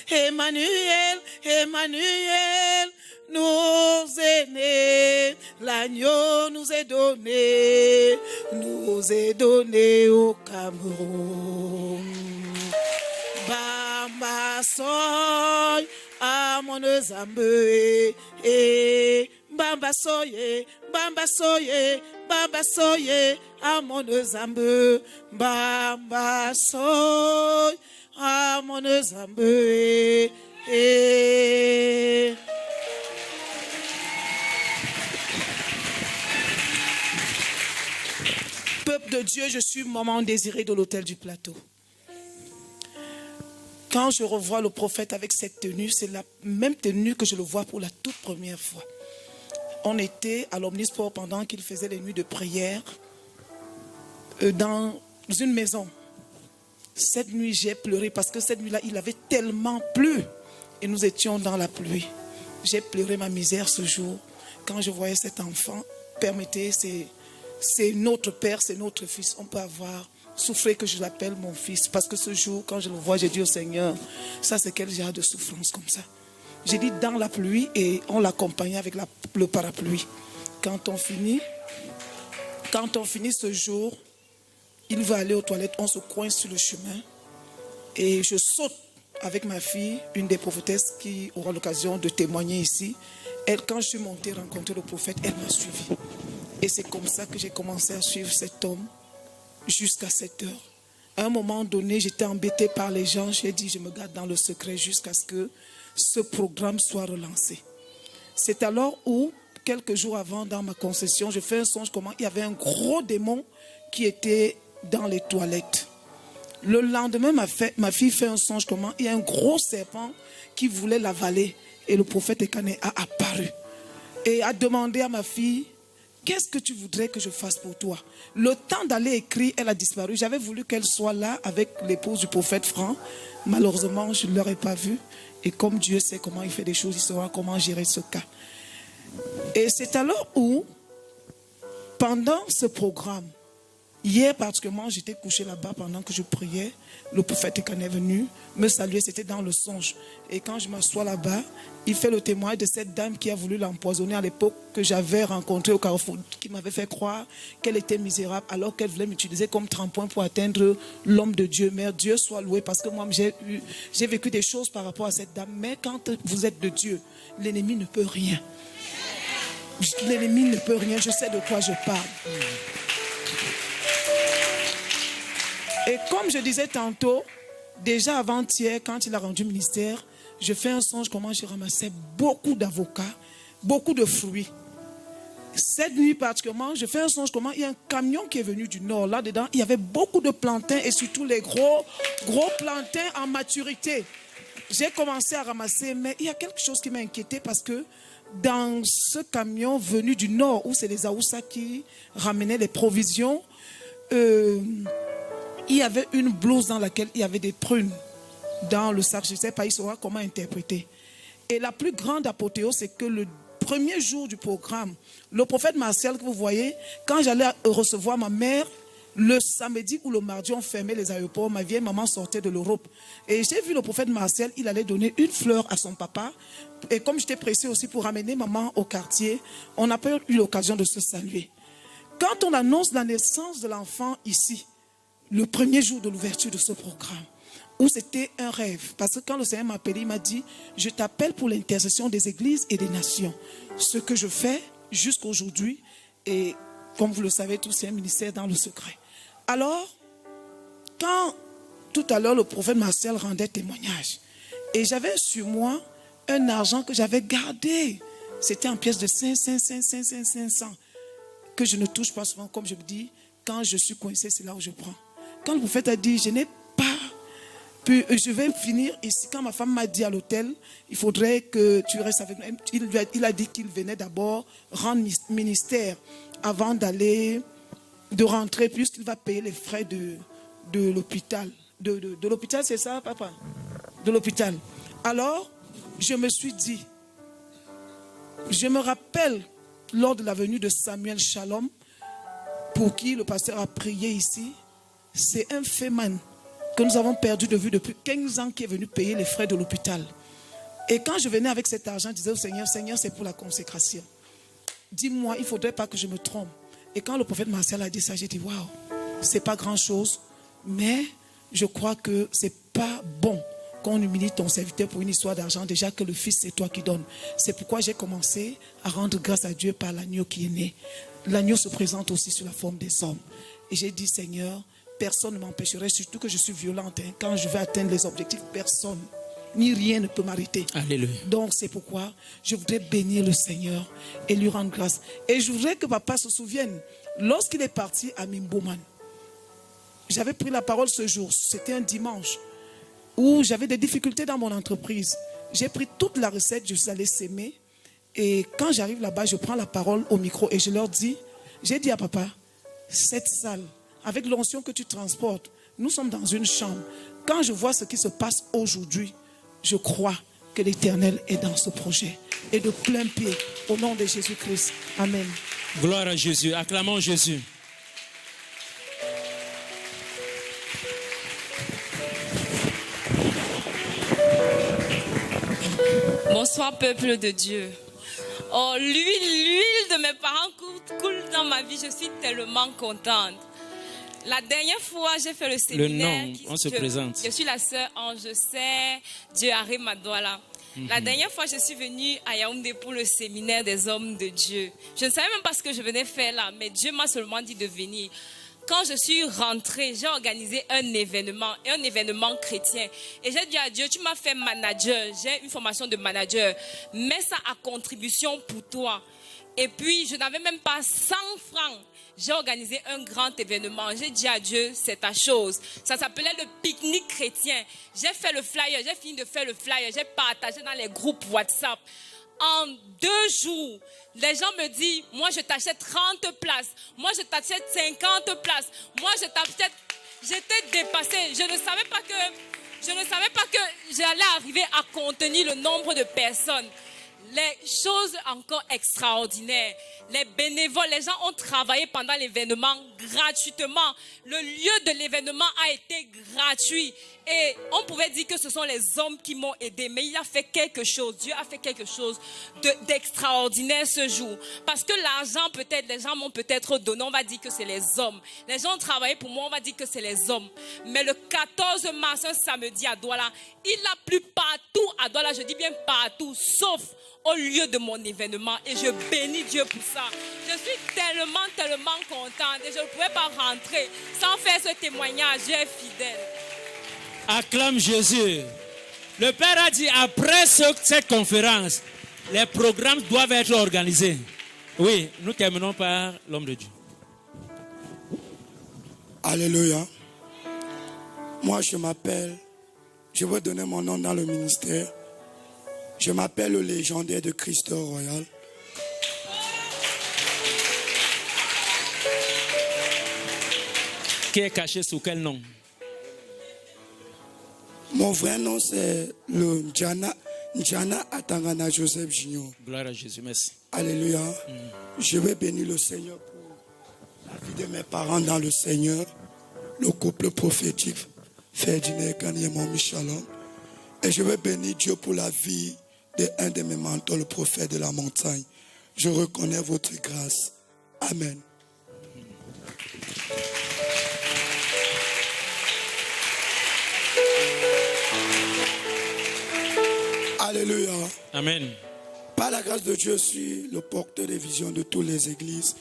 Emmanuel, Emmanuel, nous est né, l'agneau nous est donné au Cameroun. Bamba soy amon zambe bamba soye amon zambe bamba soy amon zambe. Peuple de Dieu, je suis maman désirée de l'hôtel du plateau. Quand je revois le prophète avec cette tenue, c'est la même tenue que je le vois pour la toute première fois. On était à l'Omnisport pendant qu'il faisait les nuits de prière dans une maison. Cette nuit, j'ai pleuré parce que cette nuit-là, il avait tellement plu et nous étions dans la pluie. J'ai pleuré ma misère ce jour quand je voyais cet enfant. Permettez, c'est notre père, c'est notre fils. On peut avoir souffré que je l'appelle mon fils. Parce que ce jour, quand je le vois, j'ai dit au Seigneur, ça c'est quel genre de souffrance comme ça. J'ai dit dans la pluie et on l'accompagnait avec le parapluie. Quand on finit ce jour, il va aller aux toilettes, on se coince sur le chemin. Et je saute avec ma fille, une des prophétesses qui aura l'occasion de témoigner ici. Elle, quand je suis montée rencontrer le prophète, elle m'a suivi. Et c'est comme ça que j'ai commencé à suivre cet homme jusqu'à 7 heures. À un moment donné, j'étais embêtée par les gens. J'ai dit, je me garde dans le secret jusqu'à ce que ce programme soit relancé. C'est alors où, quelques jours avant, dans ma concession, je fais un songe comment il y avait un gros démon qui était dans les toilettes. Le lendemain, ma fille fait un songe comment il y a un gros serpent qui voulait l'avaler. Et le prophète Ekané a apparu et a demandé à ma fille, qu'est-ce que tu voudrais que je fasse pour toi? Le temps d'aller écrire, elle a disparu. J'avais voulu qu'elle soit là avec l'épouse du prophète Franc. Malheureusement, je ne l'aurais pas vue. Et comme Dieu sait comment il fait des choses, il saura comment gérer ce cas. Et c'est alors où, pendant ce programme, Hier, particulièrement, j'étais couché là-bas pendant que je priais. Le prophète Ekan est venu me saluer, c'était dans le songe. Et quand je m'assois là-bas, il fait le témoignage de cette dame qui a voulu l'empoisonner à l'époque que j'avais rencontrée au Carrefour, qui m'avait fait croire qu'elle était misérable alors qu'elle voulait m'utiliser comme tremplin pour atteindre l'homme de Dieu. Mais Dieu soit loué parce que moi, j'ai vécu des choses par rapport à cette dame. Mais quand vous êtes de Dieu, l'ennemi ne peut rien. L'ennemi ne peut rien, je sais de quoi je parle. Et comme je disais tantôt, déjà avant-hier, quand il a rendu ministère, je fais un songe comment je ramassais beaucoup d'avocats, beaucoup de fruits. Cette nuit particulièrement, je fais un songe comment il y a un camion qui est venu du nord. Là-dedans, il y avait beaucoup de plantains et surtout les gros plantains en maturité. J'ai commencé à ramasser, mais il y a quelque chose qui m'a inquiété parce que dans ce camion venu du nord, où c'est les Aoussa qui ramenaient les provisions, il y avait une blouse dans laquelle il y avait des prunes dans le sac. Je ne sais pas, il saura comment interpréter. Et la plus grande apothéose, c'est que le premier jour du programme, le prophète Martial que vous voyez, quand j'allais recevoir ma mère, le samedi ou le mardi, on fermait les aéroports. Ma vieille maman sortait de l'Europe. Et j'ai vu le prophète Martial, il allait donner une fleur à son papa. Et comme j'étais pressé aussi pour ramener maman au quartier, on n'a pas eu l'occasion de se saluer. Quand on annonce la naissance de l'enfant ici, le premier jour de l'ouverture de ce programme, où c'était un rêve. Parce que quand le Seigneur m'a appelé, il m'a dit, je t'appelle pour l'intercession des églises et des nations. Ce que je fais jusqu'à aujourd'hui, et comme vous le savez tous, c'est un ministère dans le secret. Alors, quand tout à l'heure le prophète Martial rendait témoignage, et j'avais sur moi un argent que j'avais gardé, c'était en pièces de 500, que je ne touche pas souvent, comme je me dis, quand je suis coincé, c'est là où je prends. Quand le prophète a dit, je n'ai pas pu, je vais finir ici. Quand ma femme m'a dit à l'hôtel, il faudrait que tu restes avec nous. Il a dit qu'il venait d'abord rendre ministère avant de rentrer, puisqu'il va payer les frais de l'hôpital. De l'hôpital, c'est ça, papa? De l'hôpital. Alors, je me suis dit, je me rappelle lors de la venue de Samuel Shalom, pour qui le pasteur a prié ici. C'est un féman que nous avons perdu de vue depuis 15 ans qui est venu payer les frais de l'hôpital. Et quand je venais avec cet argent, je disais au Seigneur, Seigneur, c'est pour la consécration. Dis-moi, il ne faudrait pas que je me trompe. Et quand le prophète Martial a dit ça, j'ai dit, waouh, c'est pas grand-chose, mais je crois que c'est pas bon qu'on humilie ton serviteur pour une histoire d'argent, déjà que le Fils, c'est toi qui donnes. C'est pourquoi j'ai commencé à rendre grâce à Dieu par l'agneau qui est né. L'agneau se présente aussi sous la forme des hommes. Et j'ai dit, Seigneur, personne ne m'empêcherait, surtout que je suis violente. Quand je vais atteindre les objectifs, personne, ni rien ne peut m'arrêter. Alléluia. Donc c'est pourquoi je voudrais bénir le Seigneur et lui rendre grâce. Et je voudrais que papa se souvienne, lorsqu'il est parti à Mimboman, j'avais pris la parole ce jour, c'était un dimanche, où j'avais des difficultés dans mon entreprise. J'ai pris toute la recette, je suis allé s'aimer. Et quand j'arrive là-bas, je prends la parole au micro et je leur dis, j'ai dit à papa, cette salle, avec l'onction que tu transportes, nous sommes dans une chambre. Quand je vois ce qui se passe aujourd'hui, je crois que l'Éternel est dans ce projet. Et de plein pied, au nom de Jésus-Christ. Amen. Gloire à Jésus. Acclamons Jésus. Bonsoir, peuple de Dieu. Oh, l'huile de mes parents coule dans ma vie. Je suis tellement contente. La dernière fois, j'ai fait le séminaire. Le nom, on se présente. Je suis la sœur Ange Serre Dieu Madouala. La dernière fois, je suis venue à Yaoundé pour le séminaire des hommes de Dieu. Je ne savais même pas ce que je venais faire là, mais Dieu m'a seulement dit de venir. Quand je suis rentrée, j'ai organisé un événement chrétien. Et j'ai dit à Dieu, tu m'as fait manager, j'ai une formation de manager. Mets ça à contribution pour toi. Et puis, je n'avais même pas 100 francs. J'ai organisé un grand événement. J'ai dit à Dieu, c'est ta chose. Ça s'appelait le pique-nique chrétien. J'ai fait le flyer, j'ai fini de faire le flyer. J'ai partagé dans les groupes WhatsApp. En 2 jours, les gens me disent, moi je t'achète 30 places, moi je t'achète 50 places, moi je t'achète... J'étais dépassée, je ne savais pas que j'allais arriver à contenir le nombre de personnes. les choses encore extraordinaires. Les bénévoles, les gens ont travaillé pendant l'événement gratuitement. Le lieu de l'événement a été gratuit. Et on pouvait dire que ce sont les hommes qui m'ont aidé. Mais il a fait quelque chose. Dieu a fait quelque chose d'extraordinaire ce jour. Parce que l'argent, peut-être, les gens m'ont peut-être donné. On va dire que c'est les hommes. Les gens ont travaillé pour moi. On va dire que c'est les hommes. Mais le 14 mars, un samedi à Douala, il a plu partout à Douala. Je dis bien partout, sauf au lieu de mon événement. Et je bénis Dieu pour ça. Je suis tellement contente. Et je ne pouvais pas rentrer sans faire ce témoignage. Dieu est fidèle. Acclame Jésus. Le Père a dit, après cette conférence, les programmes doivent être organisés. Oui, nous terminons par l'homme de Dieu. Alléluia. Moi, je veux donner mon nom dans le ministère. Je m'appelle le légendaire de Christ Royal. Qui est caché sous quel nom? Mon vrai nom, c'est le Njana Atangana Joseph Junior. Gloire à Jésus, merci. Alléluia. Je vais bénir le Seigneur pour la vie de mes parents dans le Seigneur, le couple prophétique Ferdinand Kanyemon Michalon. Et je vais bénir Dieu pour la vie d'un de mes mentors, le prophète de la montagne. Je reconnais votre grâce. Amen. Alléluia. Amen. Par la grâce de Dieu, je suis le porteur des visions de toutes les églises,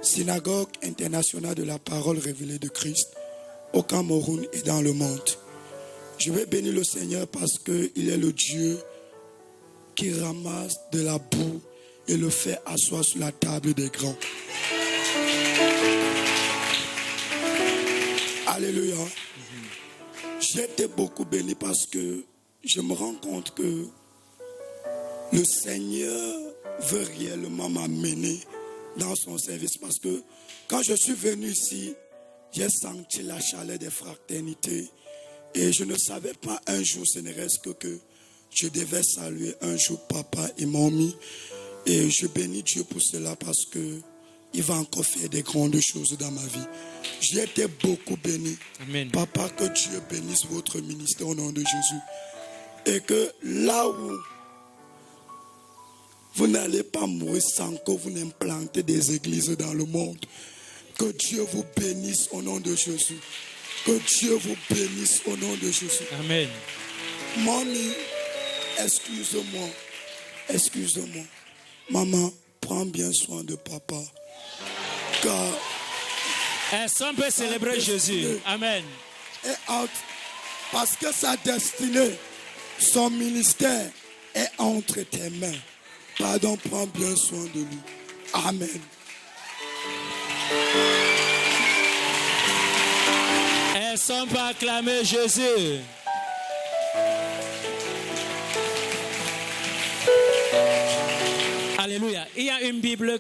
synagogue internationale de la parole révélée de Christ, au Cameroun et dans le monde. Je vais bénir le Seigneur parce qu'il est le Dieu qui ramasse de la boue et le fait asseoir sur la table des grands. Alléluia. J'ai été beaucoup béni parce que je me rends compte que le Seigneur veut réellement m'amener dans son service. Parce que quand je suis venu ici, j'ai senti la chaleur des fraternités. Et je ne savais pas un jour, ce ne reste que je devais saluer un jour papa et mamie. Et je bénis Dieu pour cela parce que il va encore faire des grandes choses dans ma vie. J'ai été beaucoup béni. Amen. Papa, que Dieu bénisse votre ministère au nom de Jésus. Et que là où vous n'allez pas mourir sans que vous n'implantez des églises dans le monde. Que Dieu vous bénisse au nom de Jésus. Que Dieu vous bénisse au nom de Jésus. Amen. Mamie, excuse-moi. Excuse-moi. Maman, prends bien soin de papa. Car est-ce qu'on peut célébrer Jésus? Amen. Parce que sa destinée, son ministère est entre tes mains. Pardon, prends bien soin de lui. Amen. Est-ce qu'on peut acclamer Jésus? Alléluia. Il y a une Bible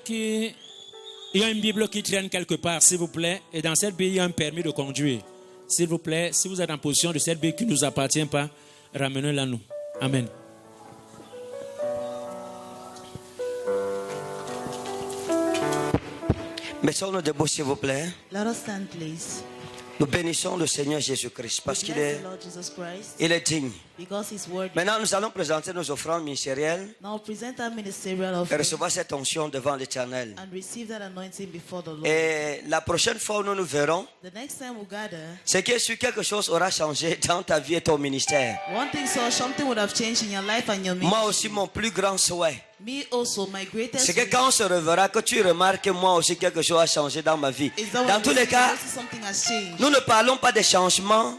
qui traîne quelque part, s'il vous plaît. Et dans cette Bible, il y a un permis de conduire. S'il vous plaît, si vous êtes en position de cette Bible qui ne nous appartient pas, ramenez-la nous. Amen. Mettons-nous debout, s'il vous plaît. Let us stand, please. Nous bénissons le Seigneur Jésus-Christ parce qu'il est, il est digne. Maintenant, nous allons présenter nos offrandes ministérielles et recevoir cette onction devant l'Éternel. Et la prochaine fois où nous nous verrons, c'est que si quelque chose aura changé dans ta vie et ton ministère. Moi aussi, mon plus grand souhait, c'est que quand on se reverra, que tu remarques que moi aussi quelque chose a changé dans ma vie. Dans tous les cas, nous ne parlons pas des changements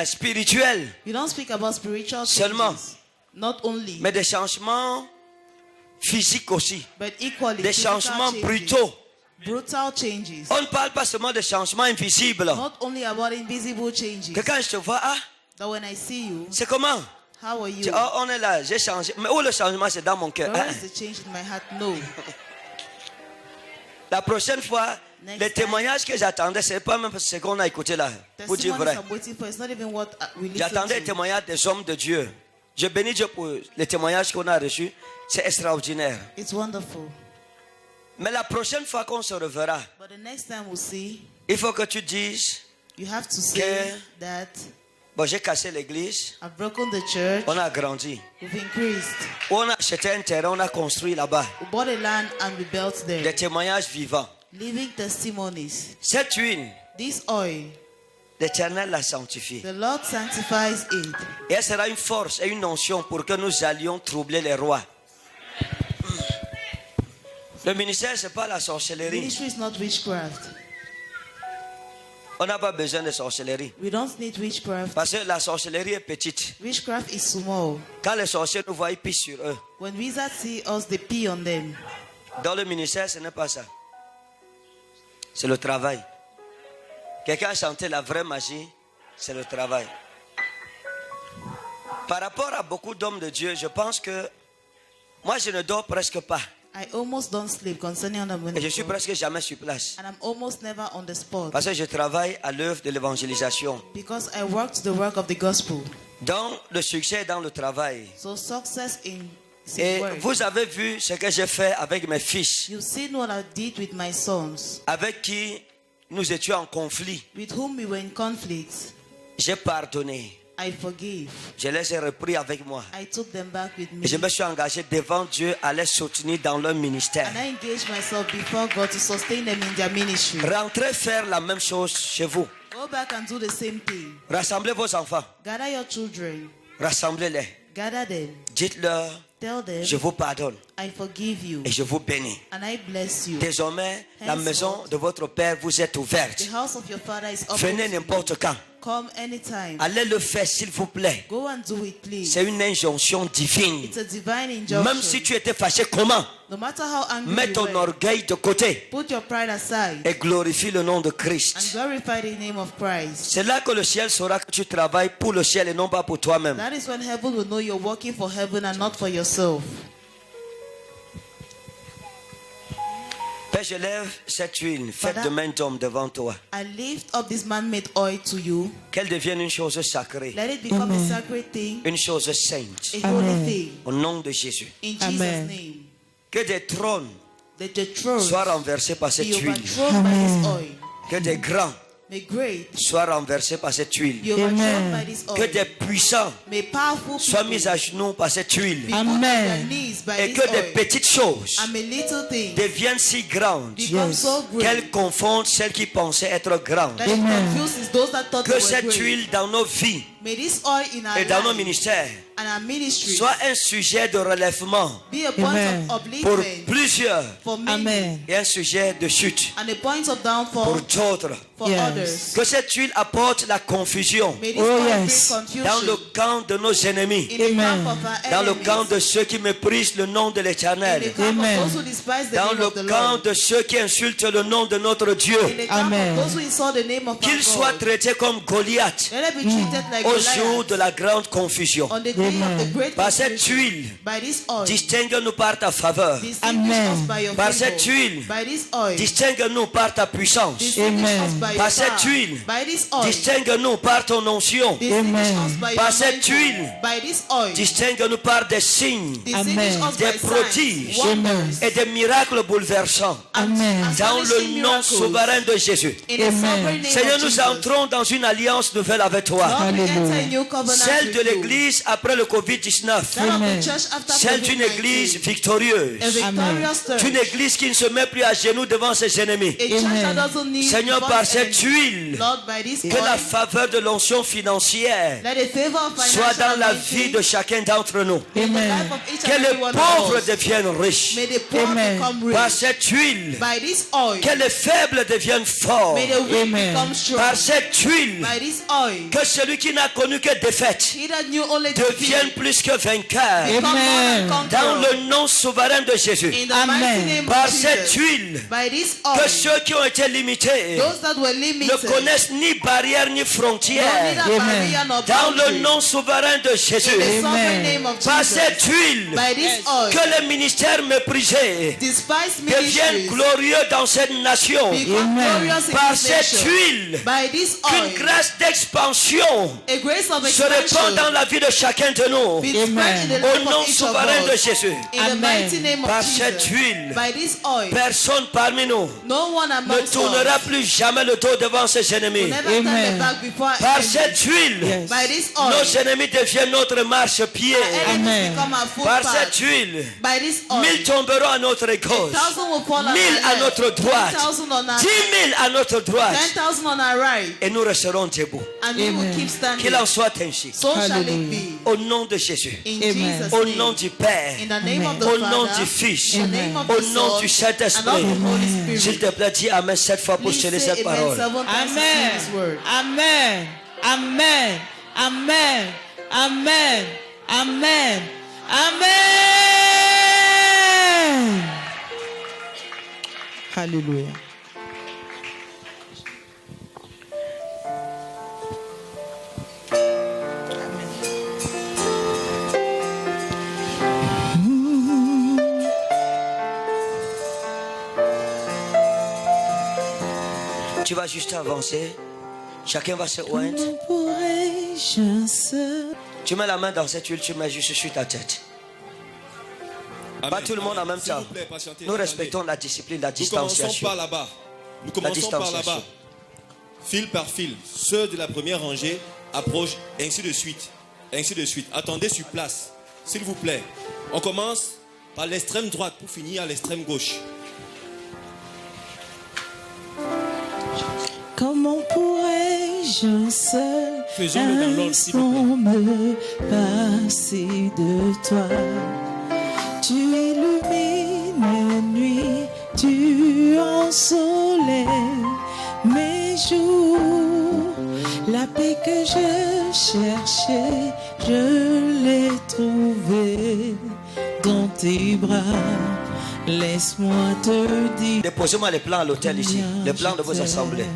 spirituels seulement, mais des changements physiques aussi, des changements brutaux. On ne parle pas seulement de changements invisibles. Que quand je te vois, c'est comment? On est là, j'ai changé. Mais où le changement, c'est dans mon cœur. La prochaine fois, les témoignages que j'attendais, ce n'est pas même ce qu'on a écouté là. Pour dire vrai. J'attendais les témoignages des hommes de Dieu. Je bénis Dieu pour les témoignages qu'on a reçus. C'est extraordinaire. It's wonderful. Mais la prochaine fois qu'on se reverra, But the next time we'll see, il faut que tu dises you have to say que that bon, j'ai cassé l'église, I've broken the church, on a grandi. we've increased, On a acheté un terrain, on a construit là-bas. we bought a land and we built Des there. témoignages vivants. Living testimonies. Cette huile, This oil, l'Éternel la sanctifie. the Lord sanctifies it. Et elle sera une force et une onction pour que nous allions troubler les rois. Le ministère, ce n'est pas la sorcellerie. Ministry is not witchcraft. On n'a pas besoin de sorcellerie. We don't need witchcraft. Parce que la sorcellerie est petite. Witchcraft is small. Quand les sorciers nous voient, ils pissent sur eux. When wizards see us, they pee on them. Dans le ministère, ce n'est pas ça. C'est le travail. Quelqu'un a chanté la vraie magie, c'est le travail. Par rapport à beaucoup d'hommes de Dieu, je pense que moi, je ne dors presque pas. I almost don't sleep concerning other Et je suis ministry. presque jamais sur place. And I'm almost never on the spot. Parce que je travaille à l'œuvre de l'évangélisation. Because I worked the work of the gospel. Dans le succès, dans le travail. So success in Et work. vous avez vu ce que j'ai fait avec mes fils, You've seen what I did with my sons, avec qui nous étions en conflit. with whom we were in conflict. J'ai pardonné. I forgive. Je les ai repris avec moi. I took them back with me. Et je me suis engagé devant Dieu à les soutenir dans leur ministère. And I engaged myself before God to sustain them in their ministry. Rentrez faire la même chose chez vous. Go back and do the same thing. Rassemblez vos enfants. Gather your children. Rassemblez-les. Gather them. Dites-leur, Tell them, je vous pardonne I forgive you. et je vous bénis. And I bless you. Désormais, la Henceforth, maison de votre Père vous est ouverte. The house of your father is open. Venez to you. n'importe quand. Come anytime. Allez le faire, s'il vous plaît. Go and do it, please. C'est une injonction divine. It's a divine injunction. Même si tu étais fâché, comment? No matter how angry Mets you ton were, orgueil de côté put your pride aside et glorifie le nom de and Christ. glorify the name of Christ. C'est là que le ciel saura que tu travailles pour le ciel et non pas pour toi-même. That is when heaven will know you're working for heaven and not for yourself. Père, je lève cette huile faite Father, de main d'homme devant toi. I lift up this man-made oil to you. Qu'elle devienne une chose sacrée, Let it become a sacred thing, une chose sainte. a holy thing. Au nom de Jésus. In Jesus' Amen. name. Que des trônes That the throne soient renversés par be cette huile. overthrown by this oil. Que des grands May great soient renversés par cette huile. be overthrown by this Que oil. des puissants May powerful soient people mis à genoux par cette huile. be put on their knees by Et this que des oil. petites choses And may little things deviennent si grandes become so great qu'elles confondent celles qui pensaient être grandes. that it confuses those that thought Que they were cette great. huile dans nos vies May this oil in our et dans nos lives ministères and our ministry soit un sujet de relèvement be a point Amen. of pour upliftment plusieurs for many Amen. et un sujet de chute and a point of pour downfall d'autres. for Yes. others. Que cette huile apporte la confusion May this Oh, oil yes. bring dans le confusion camp de nos ennemis, in the Amen. camp of our dans le enemies, camp de ceux qui méprisent le nom de in the l'Éternel, camp Amen. of those who despise the dans name le of the camp Lord, de ceux qui insultent le nom de notre Dieu. in the camp Amen. of those who insult the name of our Qu'ils soient God. traités comme Goliath Let it be treated like au jour Goliath de la grande confusion. on the day of the great Par cette confusion. huile, By this oil, distingue-nous par ta faveur. distinguish us by your Par favor. cette huile, By this oil, distingue-nous par ta puissance. distinguish us by your Par cette power. huile, By this oil, distingue-nous par ton onction. distinguish us by Par your cette anointing. huile, By this oil, distingue-nous par des signes, distinguish us des by prodiges signs, wonders, et des miracles bouleversants. Amen. Dans le nom souverain de Jésus. in the sovereign name Seigneur, of nous Jesus. entrons dans une alliance nouvelle avec toi. Lord, we enter a new covenant Celle with de you. l'Église après le Covid-19. That of the church after Celle d'une COVID-19. Église victorieuse. A victorious church. D'une Église qui ne se met plus à genoux devant ses ennemis. A church that doesn't need Seigneur, to par boast cette and- huile, Lord, by this que la oil, faveur de l'onction financière let the favor of soit financial dans la anointing vie de chacun d'entre nous. in the life of each Que and every les one pauvres of us. deviennent riches. May the poor become Par rich. cette huile, By this oil, que les faibles deviennent forts. may the weak become strong. Par cette huile, By this oil, que celui qui n'a connu que défaite he that knew only devienne defeat plus que vainqueur. become more than Dans conqueror. le nom souverain de Jésus. In the mighty name Par of cette Jesus. huile, By this que oil, ceux qui ont été limités those that were ne limited, connaissent ni barrière ni no frontière. neither barrier nor Dans le boundary. nom souverain de Jésus. In the sovereign name of Par Jesus. cette huile, By this oil, que les ministères méprisés despise deviennent ministries, glorieux dans cette nation. become glorious in Par this cette nation. huile, By this qu'une oil, grâce d'expansion a grace of se répand expansion dans la vie de chacun de nous. Be spread in the Au life nom of each of souverain de us. Jésus. In the mighty name of Par cette Jesus. huile, By this oil. personne parmi nous No one ne amongst tournera us. plus jamais le dos devant ses ennemis. Will never turn their back before Par enemies. cette huile, By this oil. nos ennemis deviennent notre marche-pied. Enemies become our Par footpath. cette huile, By this oil. 1000 tomberont à notre gauche, 1,000 will fall on 1000 our à left, notre droite, 10,000 on our 10 000 à notre droite, 10,000 on our right, et nous resterons debout. and we will keep standing. Qu'il en soit ainsi. So shall it be. Au nom de Jésus. In Jesus' Au name. nom du Père. In the name of the Au nom Father, du Fils. in the name of Au the nom Son, du and Saint-Esprit. of the Holy Spirit. S'il te plaît, dis Amen 7 fois pour Please sceller say cette amen parole. 7 times to seal this word. Amen. Amen. Amen. Amen. Amen. Amen. Alléluia. Tu vas juste avancer. Chacun va se oindre. Tu mets la main dans cette huile, tu mets juste sur ta tête. Pas tout le monde en même temps. Nous respectons la discipline, la Nous commençons distanciation. par là-bas. Nous commençons par là-bas. Fil par fil. Ceux de la première rangée approchent, ainsi de suite. Ainsi de suite. Attendez sur place, s'il vous plaît. On commence par l'extrême droite pour finir à l'extrême gauche. Comment pourrais-je seul Faisons-le dans l'ordre, s'il vous me passer de toi? Tu illumines mes nuits, tu ensoleilles mes jours. La paix que je cherchais, je l'ai trouvée dans tes bras. Laisse-moi te dire. Déposez-moi les plans à l'hôtel ici. Les plans de vos assemblées.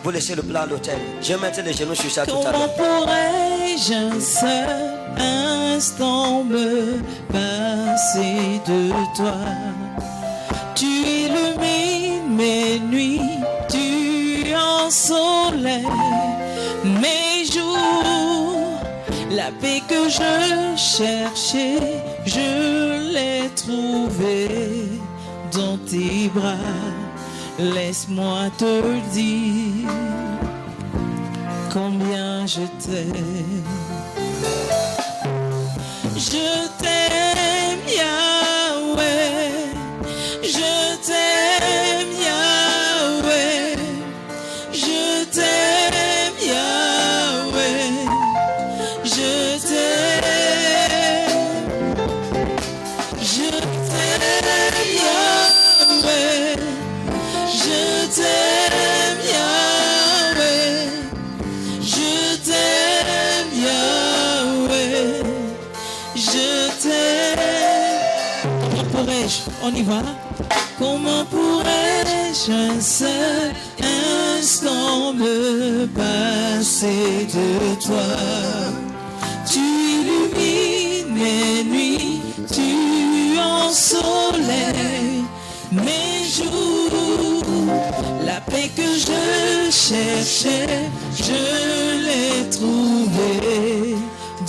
Vous laissez le plan à l'hôtel. Je vais mettre les genoux sur ça tout à Comment l'heure. pourrais-je un seul instant me passer de toi? Tu illumines mes nuits, tu ensoleilles mes jours. La paix que je cherchais, je l'ai trouvée dans tes bras. Laisse-moi te dire combien je t'aime. Je t'aime, Yahweh. Je t'aime, Yahweh. Je t'aime, Yahweh. Je t'aime. Je t'aime, Yahweh. Je t'aime, Yahweh. Je t'aime, Yahweh. Je t'aime. Comment pourrais-je? On y va. Comment pourrais-je un seul instant me passer de toi? Tu illumines mes nuits, tu ensoleilles mes jours. La paix que je cherchais, je l'ai trouvée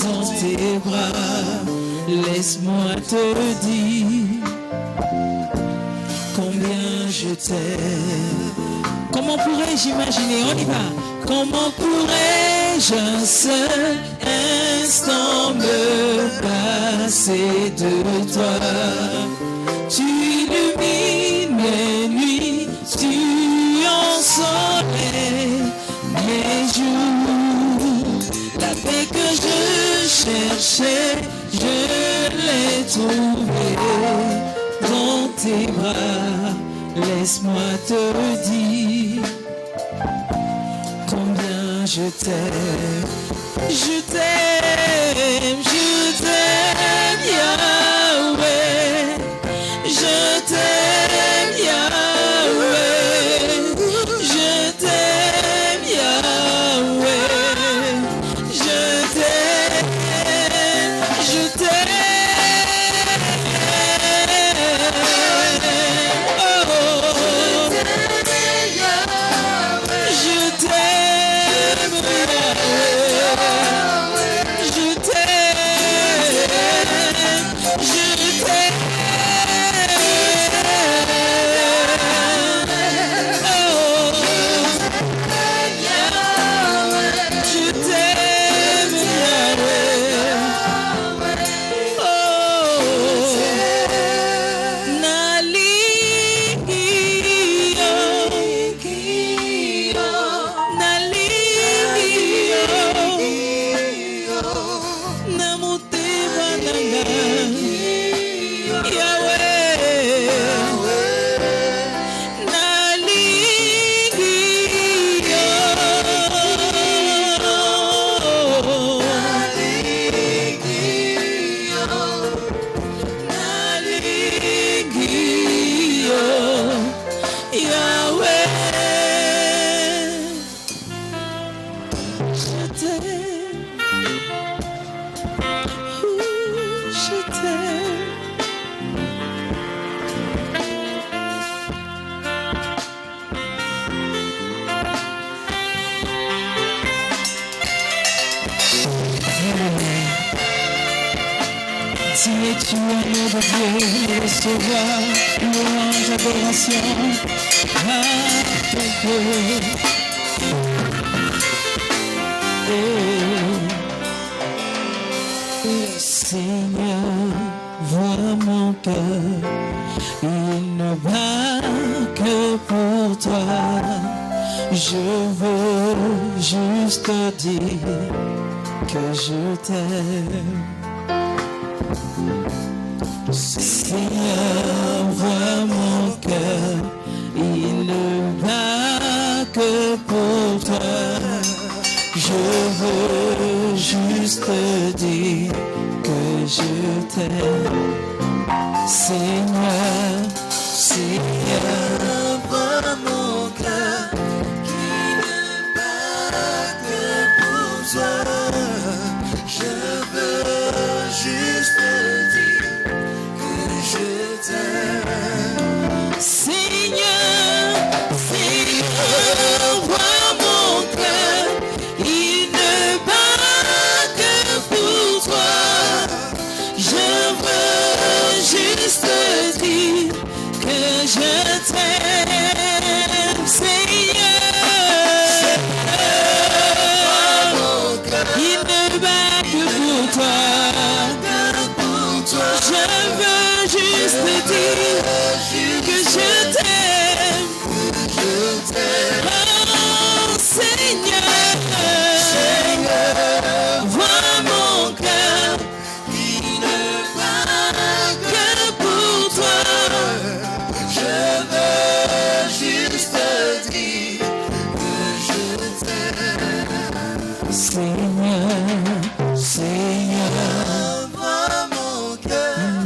dans tes bras. Laisse-moi te dire combien je t'aime. Comment pourrais-je imaginer? On y va. Comment pourrais-je un seul instant me passer de toi? Tu illumines mes nuits, tu ensoleilles mes jours. La paix que je cherchais, je l'ai trouvée dans tes bras. Laisse-moi te dire combien je t'aime. Je t'aime, Yahweh. Je t'aime, Yahweh. Je t'aime, Yahweh. Je t'aime, je t'aime. Je t'aime, t'aime. Si tu es amour de Dieu, recevoir louange, adoration à ton cœur. Oh, Seigneur, vois mon cœur, il ne bat que pour toi. Je veux juste dire que je t'aime. Seigneur, vois mon cœur, il ne bat que pour toi. Je veux juste dire que je t'aime. Seigneur, Seigneur, vois mon cœur, qui ne bat que pour toi. Je veux juste dire je t'aime. Seigneur, Seigneur, vois mon cœur, il ne bat que pour toi. Je veux juste dire que je t'aime. Seigneur, vois mon cœur, il ne bat que pour toi. Je veux juste dire que je t'aime. Oh Seigneur, vois mon cœur, il ne bat que pour toi. Je veux juste dire que je t'aime. Seigneur, Seigneur, vois mon cœur,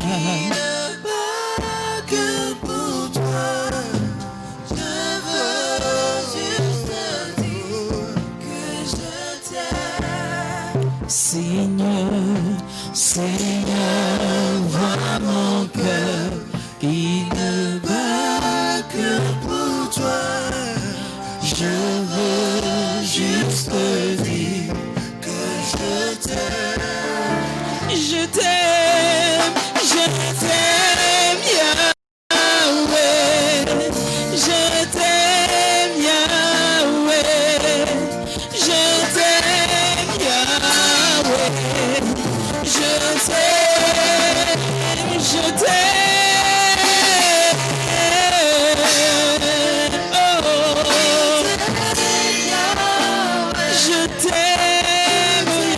il ne bat que pour toi. Je veux juste dire que je t'aime. Seigneur, Seigneur, vois mon cœur, il ne bat que pour toi. Je veux juste dire que je t'aime. Je t'aime, Yahweh. Je t'aime, Yahweh. Je t'aime, Yahweh. Je t'aime, je t'aime. Oh, je t'aime, Yahweh.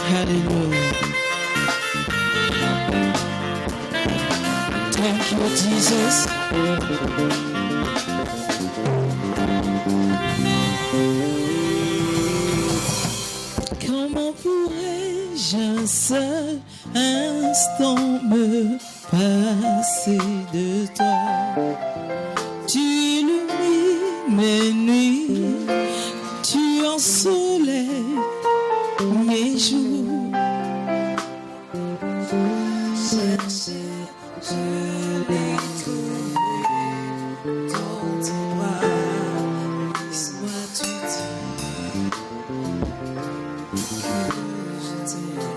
Hallelujah. Thank you, Jesus. Comment pourrais-je un seul instant me passer de toi? Tu illumines mes nuits, tu ensoleilles mes jours. cherché, je l'ai trouvé dans tes bras. Laisse-moi te dire que je t'aime.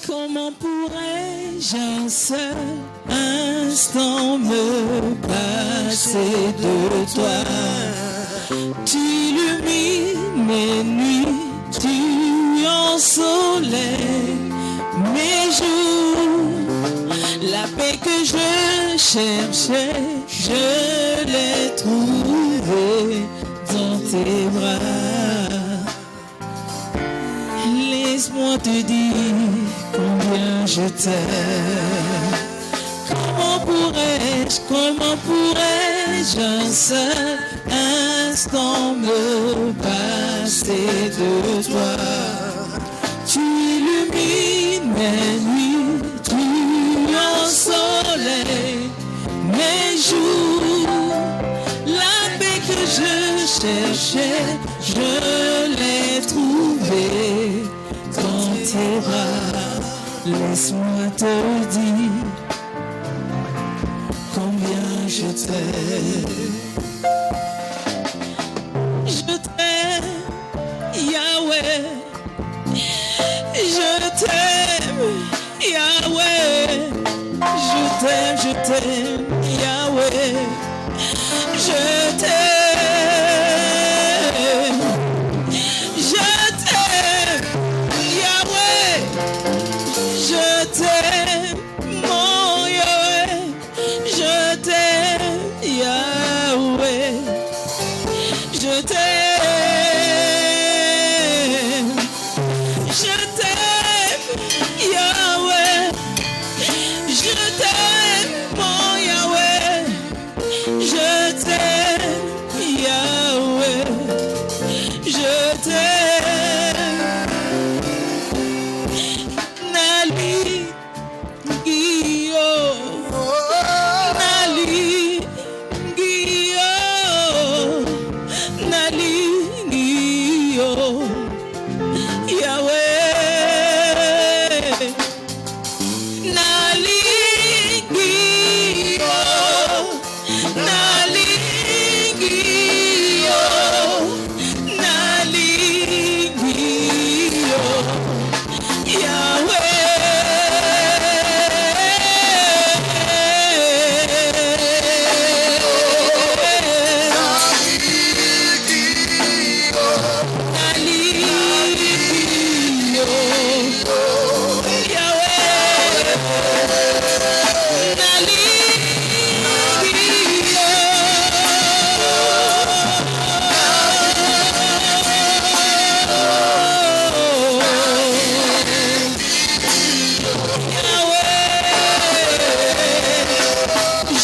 Comment pourrais-je un seul instant me passer de toi? Tu illumines mes nuits, tu ensoleilles mes jours. La paix que je cherchais, je l'ai trouvée dans tes bras. Laisse-moi te dire combien je t'aime. Comment pourrais-je un seul instant me passer de toi? Tu illumines mes nuits, tu ensoleilles mes jours. La paix que je cherchais, je l'ai trouvée dans tes bras. Laisse-moi te dire combien je t'aime. Je t'aime, Yahweh. Je t'aime, Yahweh. Je t'aime, Yahweh. Je t'aime. Je t'aime, Yahweh. Je t'aime, mon Yahweh. Je t'aime, Yahweh. Je t'aime. Je t'aime, Yahweh. Je t'aime, mon Yahweh. Je t'aime, Yahweh. Je t'aime. Nali Gio. Nali Gio. Nali Gio. Yahweh. Nali Gio. Nali Gio. Nali Gio. Yahweh.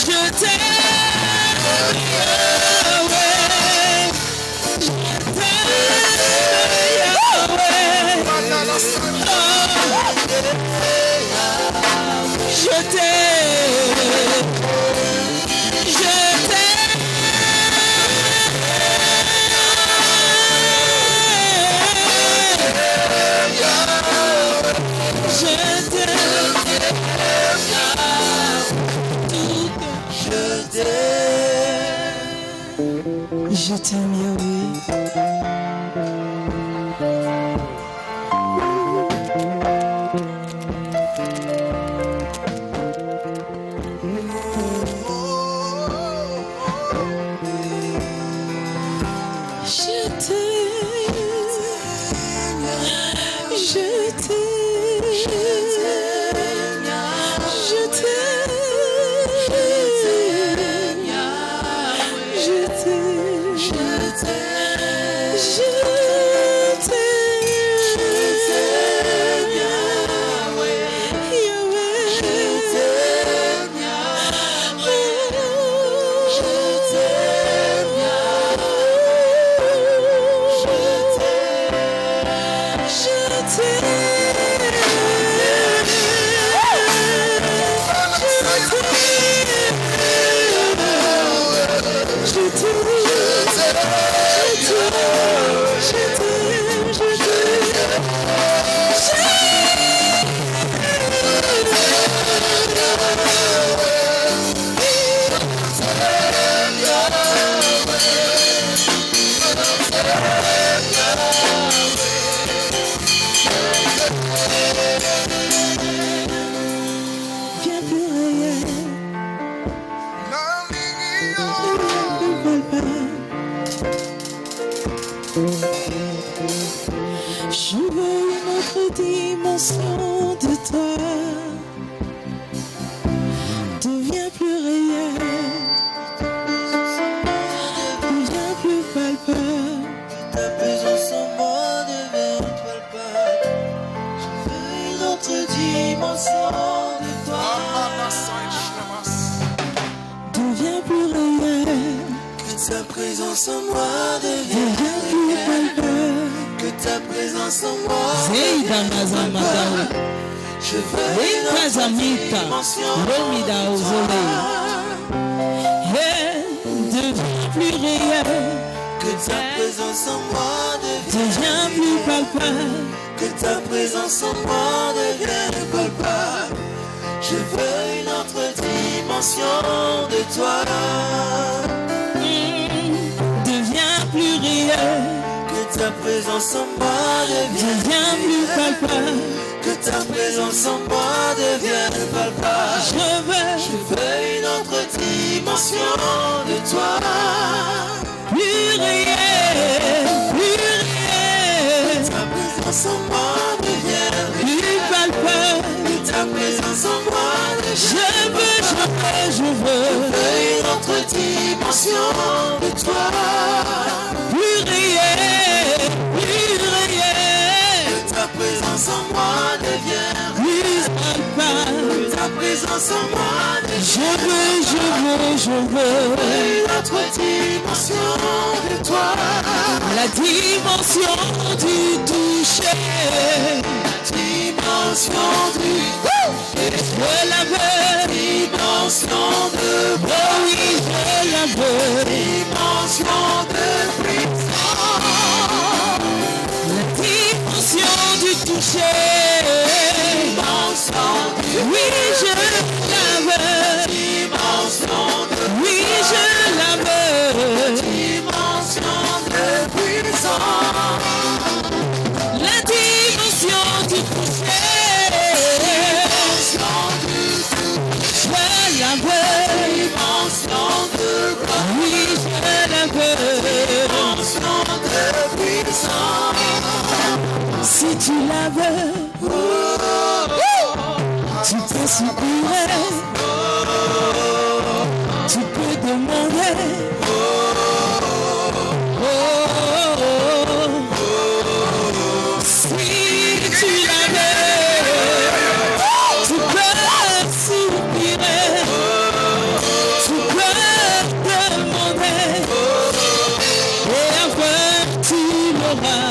Je t'aime, Je t'aime. Je veux une autre dimension de toi. Deviens plus réel. Deviens plus palpable. Ta présence en moi devient palpable. Je veux une autre dimension de toi. Deviens plus réel. Que ta présence en moi devienne plus palpable. Que ta présence en moi devienne palpable. Je veux une autre dimension de toi. Deviens plus réel. Que ta présence en moi devienne plus palpable. Que ta présence en moi devienne palpable. Je veux une autre dimension de toi. Deviens plus réel. Que ta présence en moi devienne plus palpable. Que ta présence en moi devienne palpable. Je veux une autre dimension de toi. Plus réel, plus réel. Que ta présence en moi devienne plus palpable. Que ta présence en moi devienne je veux une autre dimension de toi. Plus réel, plus réel. Que ta présence en moi devienne plus palpable. Que ta présence en moi devienne je veux une autre dimension de toi. La dimension du toucher. Dimension du je la veux. Dimension de oh oui, je la veux. Dimension de puissance. La dimension du toucher. Dimension du oui, je la veux. Dimension de oui, je la veux. Dimension de puissance. La dimension du toucher. Je la veux. Dimension de gloire. Oui, je la veux. Dimension de puissance. Si tu la veux, tu peux soupirer. Tu peux demander. Si tu la veux, tu peux soupirer. Tu peux demander. Et enfin tu l'auras.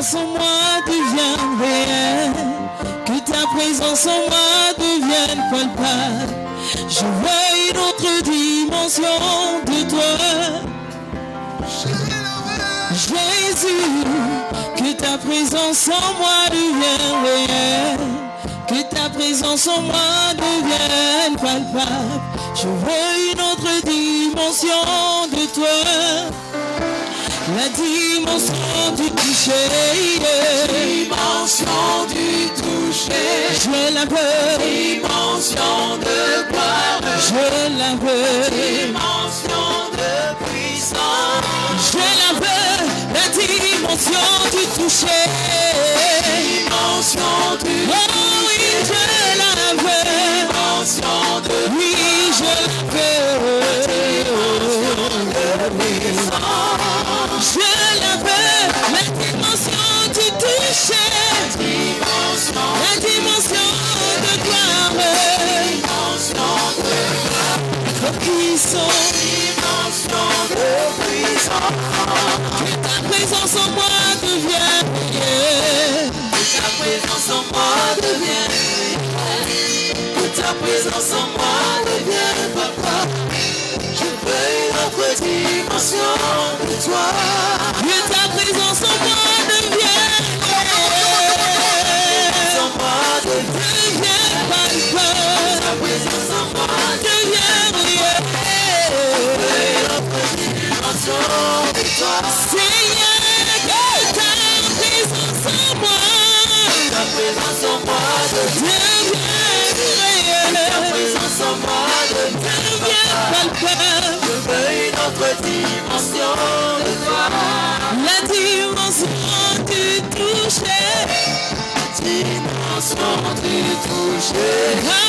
En moi devienne réelle, que ta présence en moi devienne palpable. Je veux une autre dimension de toi. Jésus, que ta présence en moi devienne réelle, que ta présence en moi devienne palpable. Je veux une autre dimension de toi. La dimension du toucher. Dimension du toucher. Je la veux. Dimension de gloire. Je la veux. Dimension de puissance. Je la veux. La dimension du toucher. Dimension du toucher. Oh oui, je la veux. Dimension de oui, je la veux. Dimension de puissance. Je la veux, la dimension du toucher, la dimension de gloire, de puissance, que ta présence en moi devienne, que ta présence en moi devienne, que ta présence en moi devienne, papa. Je veux une autre dimension de toi. Que ta présence en moi devienne, devienne palpable. Ta présence en moi devienne réelle. Seigneur, que ta présence en moi. Ta présence en moi devient réelle. Ta présence en moi devient palpable. Je veux une autre dimension de toi. La dimension du toucher. Dimension du toucher.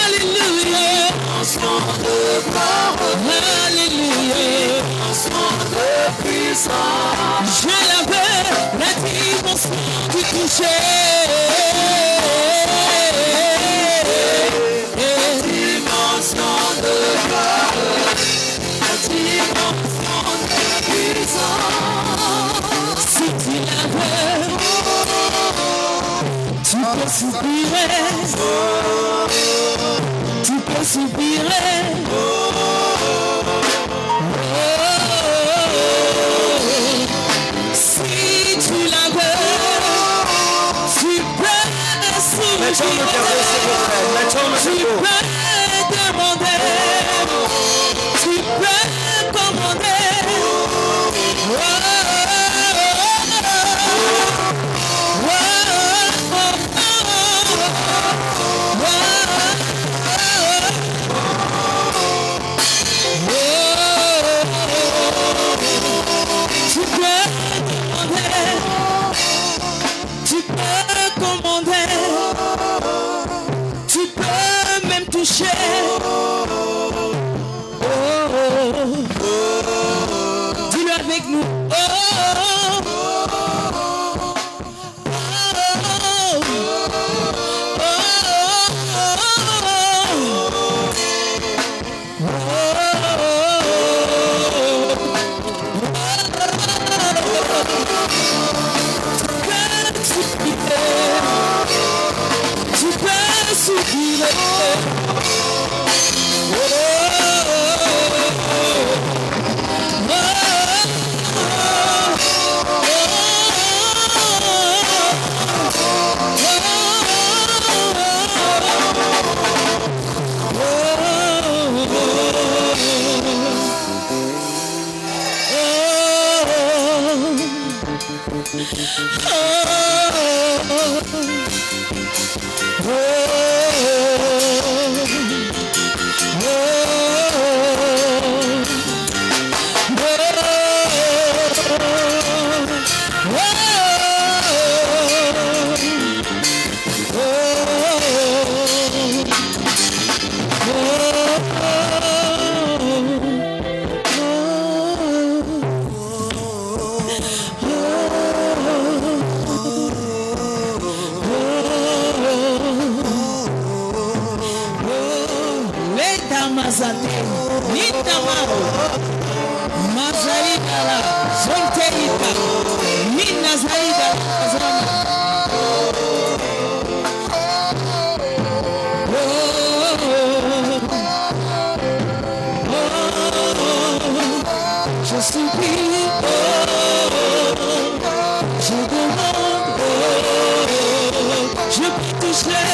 Alléluia. Dimension de gloire. Alléluia. Dimension de puissance. Je la veux, la dimension du toucher. Dimension de gloire. La dimension de puissance. Si tu la veux, tu peux soupirer, tu peux soupirer. Si tu la veux, tu peux soupirer. Tu peux demander, tu peux commander. Tu peux commander, tu peux même toucher. Dis-le avec nous. Tu peux soupirer. Je supplie, je demande, je peux toucher.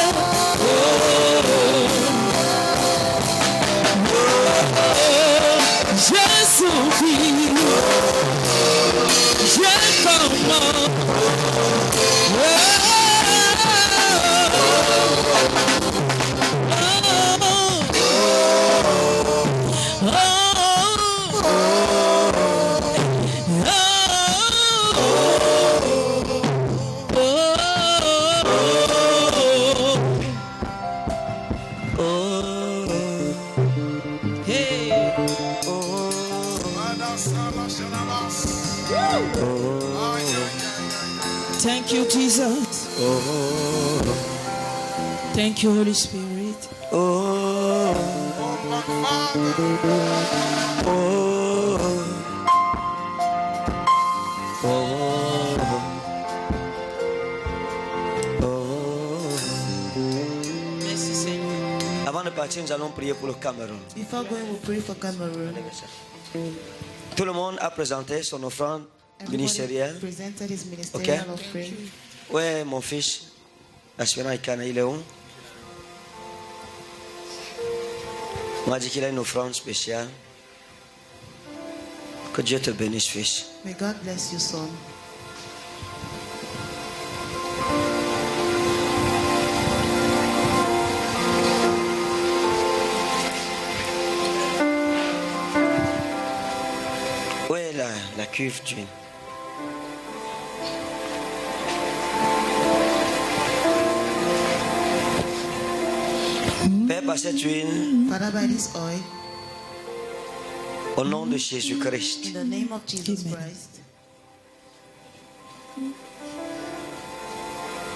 Je supplie, je commande. Thank you, Jesus. Thank you, Holy Spirit. Merci Seigneur. Avant de partir, nous allons prier pour le Cameroun. Before going, we'll pray for Cameroon. Tout le monde a présenté son offrande ministérielle. Presented his ministerial offering. Ouais, mon fils, Aspirant Ikana, il est où? On m'a dit qu'il a une offrande spéciale. Que Dieu te bénisse, fils. May God bless you, son. Où est la cuve d'huile? Père, par cette huile, Father, by this oil, au nom de Jésus-Christ, in the name of Jesus Christ,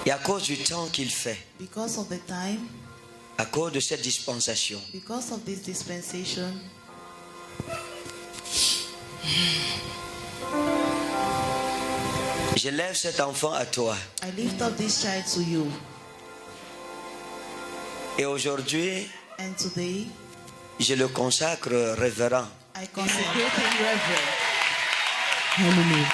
et à cause du temps qu'il fait, because of the time, à cause de cette dispensation, because of this dispensation, je lève cet enfant à toi. I lift up this child to you. Et aujourd'hui, And today, je le consacre révérend. I consecrate him reverend. Hallelujah.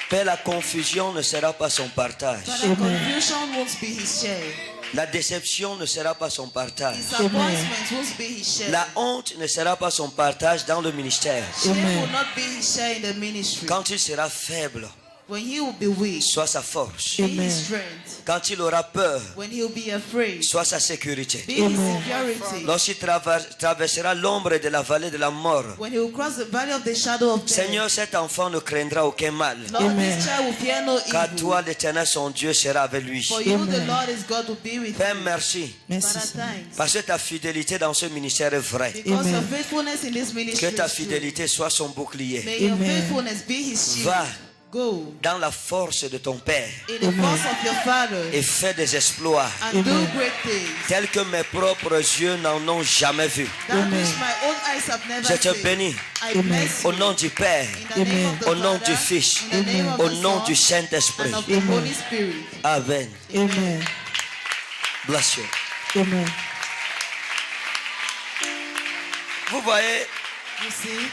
Père, la confusion ne sera pas son partage. Father, confusion won't be his share. La déception ne sera pas son partage. Disappointment won't be his share. La honte ne sera pas son partage dans le ministère. Shame will not be his share in the ministry. Quand il sera faible, When he will be weak, soit sa force. be his strength. Quand il aura peur, When he will be afraid, soit sa sécurité. be his security. Lorsqu'il traversera l'ombre de la vallée de la mort, When he will cross the valley of the shadow of death, Seigneur, cet enfant ne craindra aucun mal. Lord, this child will fear no Car evil. toi, l'Éternel, son Dieu, sera avec lui. For you, the Lord is God, will be with Père, you. merci. Father, thanks. Parce que ta fidélité dans ce ministère est vraie. Because your faithfulness in this ministry Que ta is true. fidélité soit son bouclier. May your faithfulness be his shield. Va Go dans la force de ton Père in the force of your Father et fais des exploits and do great things tels que mes propres yeux n'en ont jamais vu. that which my own eyes have never Je te seen. bénis I bless au you nom du Père, in the name of the au nom Father, du Fils, in the name of au the nom Son, du Saint-Esprit. and of the Holy Spirit. Amen. Amen. Bless you. Amen. Vous voyez, You see,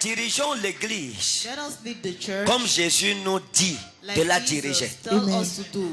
dirigeons l'Église let us lead the church comme Jésus nous dit like de la Jesus diriger. tells us to do.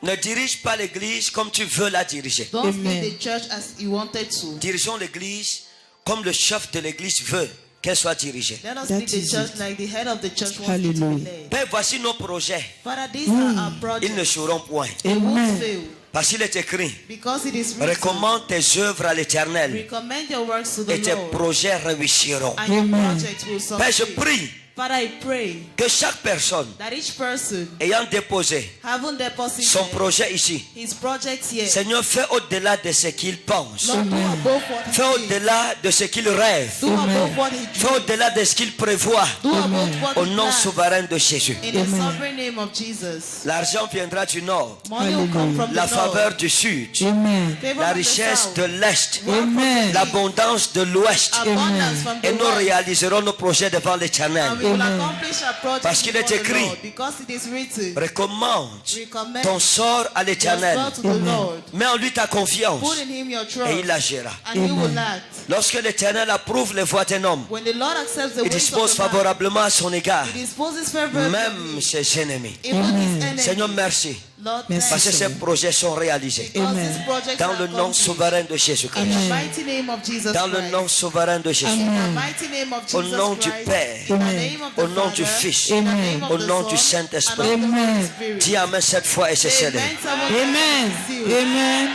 Ne dirige pas l'Église comme tu veux la diriger. Don't lead the church as you wanted to. Dirigeons l'Église comme le chef de l'Église veut qu'elle soit dirigée. Let us That lead the is church it. like the head of the church wants it to be Hallelujah. led. Père, voici nos projets. Father, these are our Ils ne projects. joueront point. They won't Amen. fail Parce qu'il est écrit, because it is written. recommande tes œuvres à l'Éternel Recommend your works to the et tes Lord, projets réussiront. and your Amen. project will Père, je succeed. prie Father, I pray que chaque personne that each person ayant déposé having deposited son projet ici, his projects here, Seigneur, fais au-delà de ce qu'il pense. Lord, do above what he Fais thinks. au-delà de ce qu'il rêve. Do above what he Fais dreams. au-delà de ce qu'il prévoit. Do above what Au he nom plans. souverain de Jésus. In the sovereign name of Jesus. L'argent viendra du nord, Money will come from la the faveur north. du sud, Amen. Favor la from the richesse south. de l'est, Amen. l'abondance de l'ouest. Abundance from the Et nous west. réaliserons nos projets devant l'Éternel. And we will accomplish our project Parce qu'il est before the écrit, Lord, because it is written. Recommande Recommend ton sort à l'Éternel. your soul to the Lord. Mets en lui ta confiance Put in him your trust, et il agira. and he will act. Lorsque l'Éternel approuve les voies d'un homme, When the Lord accepts the il ways dispose of the man, favorablement à son égard, he disposes favorably même ses ennemis. even his enemies. Seigneur, merci. Lord, Merci. Parce que thank ces projets sont réalisés. you. Because these projects Dans are le nom accomplished. souverain de In Jésus-Christ. the mighty name of Jesus Dans le Christ. nom souverain de Jésus. In the mighty name of Au Jesus nom du Christ. Père. In the name of the Au nom du Father. Fils. In the name of Au the nom Son, du Saint-Esprit. and of the Holy Amen. Spirit. Dis Amen cette fois et c'est scellé. Amen. Someone Amen. sealed. Amen.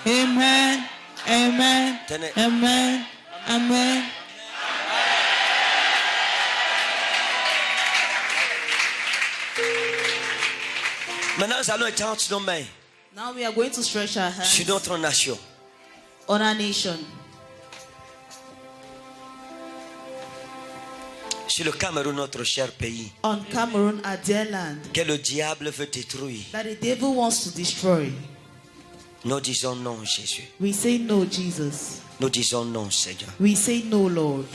Amen. Amen. Tenez. Amen. Amen. Maintenant, nous allons étendre nos mains Now we are going to stretch our hands sur notre nation. on our nation, Sur le Cameroun, notre cher pays, on Cameroon, our dear land, que le diable veut détruire. that the devil wants to destroy. Nous disons non, Jésus. We say no, Jesus. Nous disons non, Seigneur. We say no, Lord.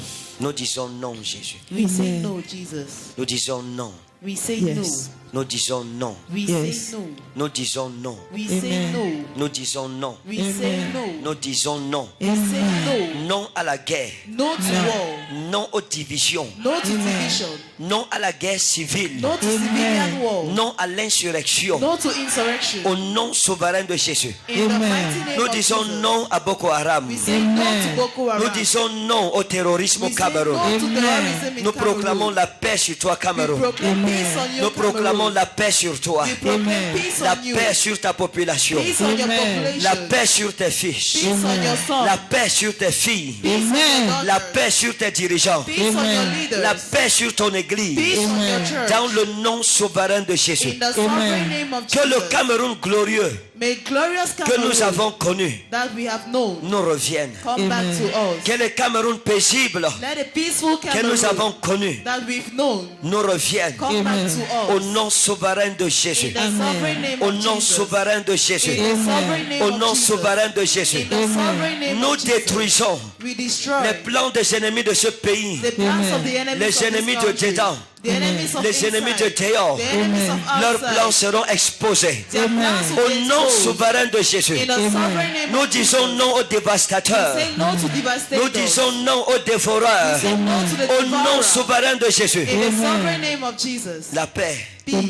Nous disons non, Jésus. We say Amen. no, Jesus. Nous disons non. We say Yes. Nous disons non. We say no. Nous disons non. We say no. Nous disons non. We say no. Nous disons non. We say no. Non à la guerre. No to war. Non aux divisions. No to division. Non à la guerre civile. No to civilian war. Non à l'insurrection. No to insurrection. Au nom souverain de Jésus. In the mighty name Nous of disons Jesus. non à Boko Haram. We say no to Boko Haram. Nous disons non au terrorisme au Cameroun. no to terrorism in Nous Cameroon. proclamons la paix sur toi, Cameroun. We proclaim peace on you, Nous proclamons Cameroon. la paix sur toi. We proclaim peace La on you. paix sur ta population. Peace on your population. La paix sur tes fils. Peace on your sons. La paix sur tes filles. Peace on your daughters. La paix sur tes dirigeants. Peace on your leaders. La paix sur ton église. Peace on your church. Dans le nom souverain de Jésus. In the sovereign name of Que le Jesus. Cameroun glorieux May glorious que Cameroon nous avons connu that we have known nous revienne. come back to us. Que le Cameroun paisible Let a peaceful que Cameroon nous avons connu that we've known nous revienne. come back to Au us. nom souverain de Jésus. In the sovereign name Au of nom Jesus. souverain de Jésus. In the sovereign name Au of nom Jesus. souverain de Jésus. In the sovereign name Nous of Jesus. détruisons We destroy les plans des ennemis de ce pays. the plans of the enemies Les of ennemis this de country. dedans. The enemies of Les inside. ennemis de dehors. The enemies of Leurs outside. plans seront exposés. Their plans will Au be nom exposed. souverain de Jésus. In the sovereign name Nous of disons Jesus. non aux dévastateurs. We say no to devastators. Nous disons non aux dévoreurs. We say no to the Au nom devourer. souverain de Jésus. In the sovereign name of Jesus. La paix. Peace.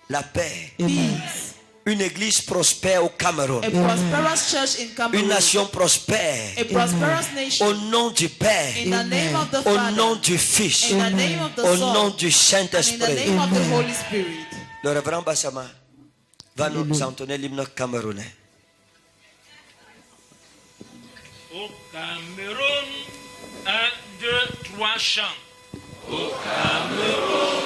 La paix. Peace. Une église prospère au Cameroun. A prosperous church in Cameroon. Une nation prospère. A prosperous nation. Au nom du Père. In the name of the Au Father. nom du Fils. In the name of the Au Son. nom du And in the Saint-Esprit. name of the Holy Spirit. Le révérend Bassama va nous entonner l'hymne camerounais. Au Cameroun, 1, 2, 3 chants. Au Cameroun,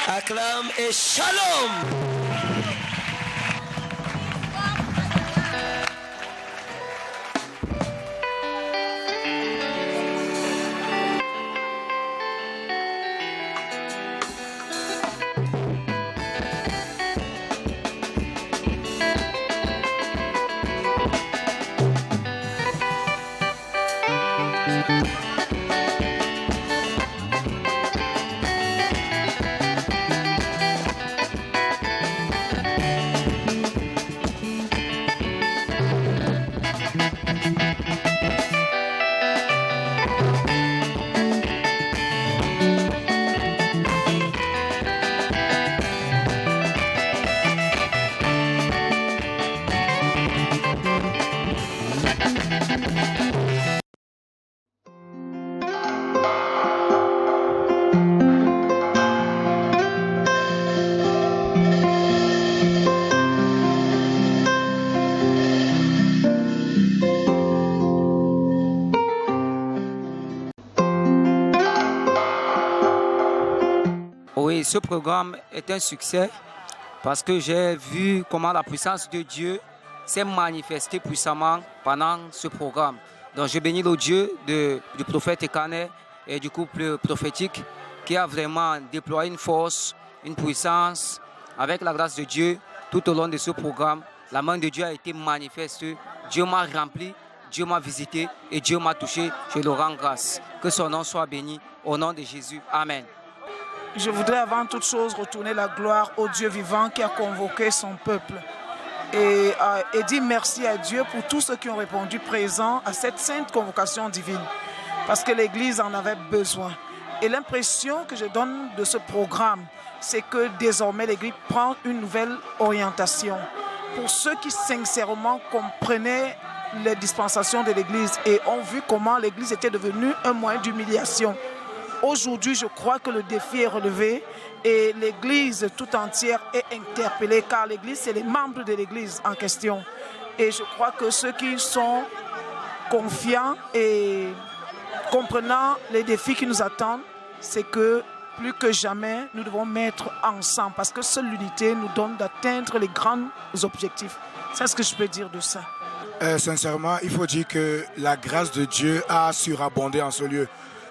Acclame et shalom. Oui, ce programme est un succès parce que j'ai vu comment la puissance de Dieu s'est manifestée puissamment pendant ce programme. Donc je bénis le Dieu du prophète Ekane et du couple prophétique qui a vraiment déployé une force, une puissance avec la grâce de Dieu tout au long de ce programme. La main de Dieu a été manifeste, Dieu m'a rempli, Dieu m'a visité et Dieu m'a touché. Je le rends grâce. Que son nom soit béni au nom de Jésus. Amen. Je voudrais avant toute chose retourner la gloire au Dieu vivant qui a convoqué son peuple. et dire merci à Dieu pour tous ceux qui ont répondu présents à cette sainte convocation divine, parce que l'Église en avait besoin. Et l'impression que je donne de ce programme, c'est que désormais l'Église prend une nouvelle orientation. Pour ceux qui sincèrement comprenaient les dispensations de l'Église et ont vu comment l'Église était devenue un moyen d'humiliation, aujourd'hui, je crois que le défi est relevé et l'Église tout entière est interpellée, car l'Église, c'est les membres de l'Église en question. Et je crois que ceux qui sont confiants et comprenant les défis qui nous attendent, c'est que plus que jamais, nous devons mettre ensemble, parce que seule l'unité nous donne d'atteindre les grands objectifs. C'est ce que je peux dire de ça. Sincèrement, il faut dire que la grâce de Dieu a surabondé en ce lieu.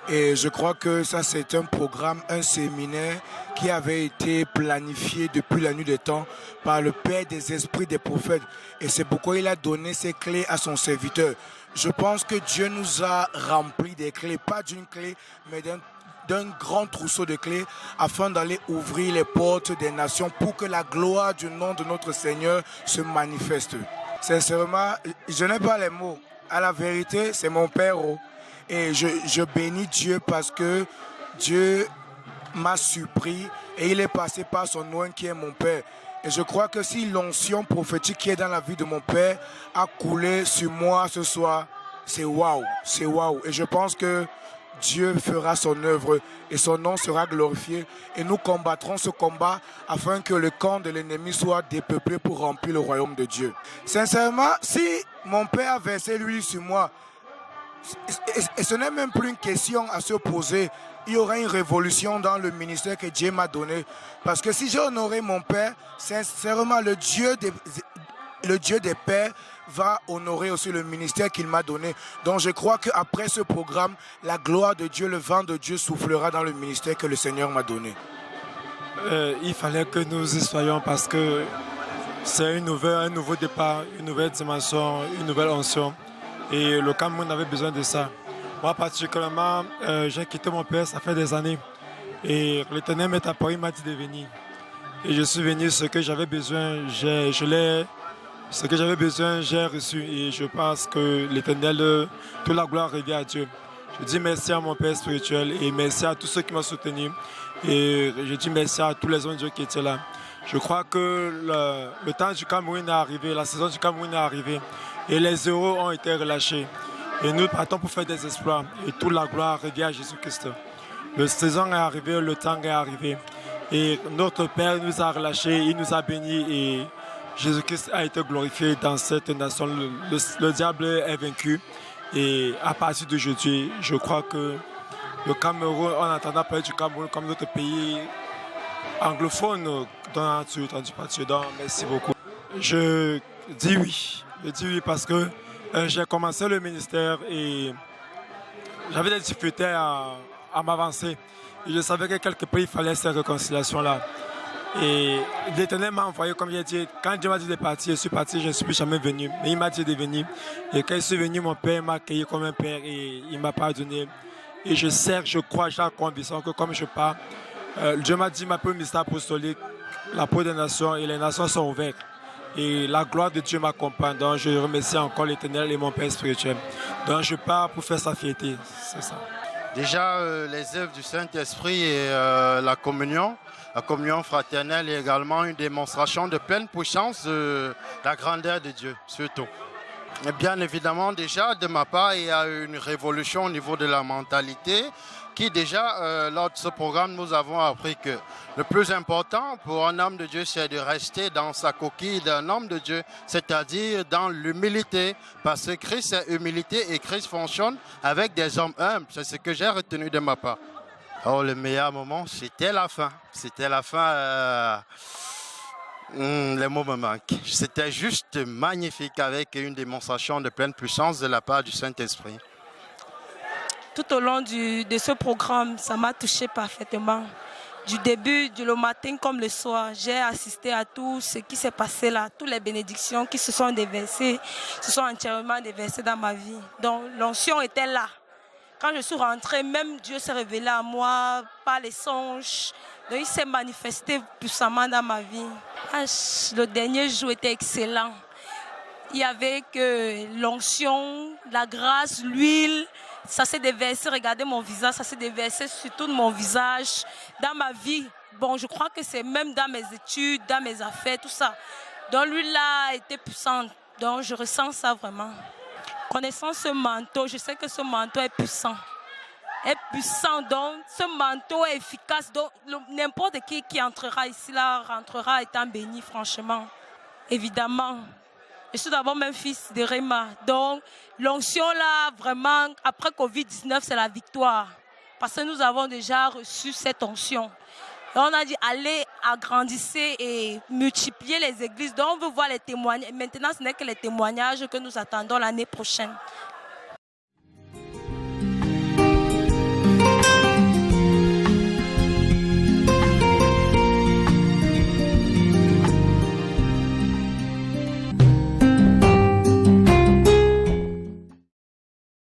Et je crois que ça, c'est un programme, un séminaire qui avait été planifié depuis la nuit des temps par le Père des esprits des prophètes. Et c'est pourquoi il a donné ses clés à son serviteur. Je pense que Dieu nous a rempli des clés, pas d'une clé, mais d'un grand trousseau de clés afin d'aller ouvrir les portes des nations pour que la gloire du nom de notre Seigneur se manifeste. Sincèrement, je n'ai pas les mots. À la vérité, c'est mon Père. Et je bénis Dieu parce que Dieu m'a surpris et il est passé par son nom qui est mon Père. Et je crois que si l'onction prophétique qui est dans la vie de mon Père a coulé sur moi ce soir, c'est waouh, c'est waouh. Et je pense que Dieu fera son œuvre et son nom sera glorifié. Et nous combattrons ce combat afin que le camp de l'ennemi soit dépeuplé pour remplir le royaume de Dieu. Sincèrement, si mon Père a versé l'huile sur moi, et ce n'est même plus une question à se poser, il y aura une révolution dans le ministère que Dieu m'a donné. Parce que si j'ai honoré mon Père, sincèrement, le Dieu des pères va honorer aussi le ministère qu'il m'a donné. Donc je crois qu'après ce programme, la gloire de Dieu, le vent de Dieu soufflera dans le ministère que le Seigneur m'a donné. Il fallait que nous y soyons parce que c'est un nouveau départ, une nouvelle dimension, une nouvelle onction. Et le Cameroun avait besoin de ça. Moi particulièrement, j'ai quitté mon père, ça fait des années. Et l'Éternel m'est apparu, il m'a dit de venir. Et je suis venu, ce que j'avais besoin, ce que j'avais besoin, j'ai reçu. Et je pense que l'Éternel, toute la gloire revient à Dieu. Je dis merci à mon Père spirituel et merci à tous ceux qui m'ont soutenu. Et je dis merci à tous les hommes de Dieu qui étaient là. Je crois que le temps du Cameroun est arrivé, la saison du Cameroun est arrivée. Et les euros ont été relâchés. Et nous partons pour faire des exploits. Et toute la gloire revient à Jésus-Christ. La saison est arrivée, le temps est arrivé. Et notre Père nous a relâchés, il nous a bénis. Et Jésus-Christ a été glorifié dans cette nation. Le diable est vaincu. Et à partir d'aujourd'hui, je crois que le Cameroun, on entendra parler du Cameroun comme notre pays anglophone dont tu as entendu parler. Donc, merci beaucoup. Je dis oui. Je dis oui parce que j'ai commencé le ministère et j'avais des difficultés à m'avancer. Et je savais que quelque part, il fallait cette réconciliation-là. Et l'Éternel m'a envoyé, comme j'ai dit, quand Dieu m'a dit de partir, je suis parti, je ne suis plus jamais venu. Mais il m'a dit de venir. Et quand je suis venu, mon Père m'a accueilli comme un Père et il m'a pardonné. Et je sais, je crois, j'ai la conviction que comme je pars, Dieu m'a dit, ma première ministère apostolique, la porte des nations et les nations sont ouvertes. Et la gloire de Dieu m'accompagne. Donc je remercie encore l'Éternel et mon Père spirituel. Donc je pars pour faire sa fierté. C'est ça. Déjà, les œuvres du Saint-Esprit et la communion fraternelle est également une démonstration de pleine puissance de la grandeur de Dieu, surtout. Et bien évidemment, déjà, de ma part, il y a une révolution au niveau de la mentalité qui déjà, lors de ce programme, nous avons appris que le plus important pour un homme de Dieu, c'est de rester dans sa coquille d'un homme de Dieu, c'est-à-dire dans l'humilité, parce que Christ est humilité et Christ fonctionne avec des hommes humbles. C'est ce que j'ai retenu de ma part. Oh, le meilleur moment, c'était la fin. C'était la fin. Les mots me manquent. C'était juste magnifique avec une démonstration de pleine puissance de la part du Saint-Esprit. Tout au long de ce programme, ça m'a touché parfaitement. Du début, le matin comme le soir, j'ai assisté à tout ce qui s'est passé là, toutes les bénédictions qui se sont déversées, entièrement déversées dans ma vie. Donc l'onction était là. Quand je suis rentrée, même Dieu s'est révélé à moi par les songes, Donc il s'est manifesté puissamment dans ma vie. Le dernier jour était excellent. Il y avait que l'onction, la grâce, l'huile. Ça s'est déversé, regardez mon visage, ça s'est déversé sur tout mon visage, dans ma vie. Bon, je crois que c'est même dans mes études, dans mes affaires, tout ça. Donc l'huile là était puissante. Donc je ressens ça vraiment. Connaissant ce manteau, je sais que ce manteau est puissant. Est puissant, donc ce manteau est efficace. Donc n'importe qui entrera ici là rentrera étant béni, franchement. Évidemment. Je suis d'abord même fils de Réma. Donc, l'onction là, vraiment, après Covid-19, c'est la victoire. Parce que nous avons déjà reçu cette onction. Et on a dit, allez, agrandissez et multiplier les églises. Donc, on veut voir les témoignages. Maintenant, ce n'est que les témoignages que nous attendons l'année prochaine.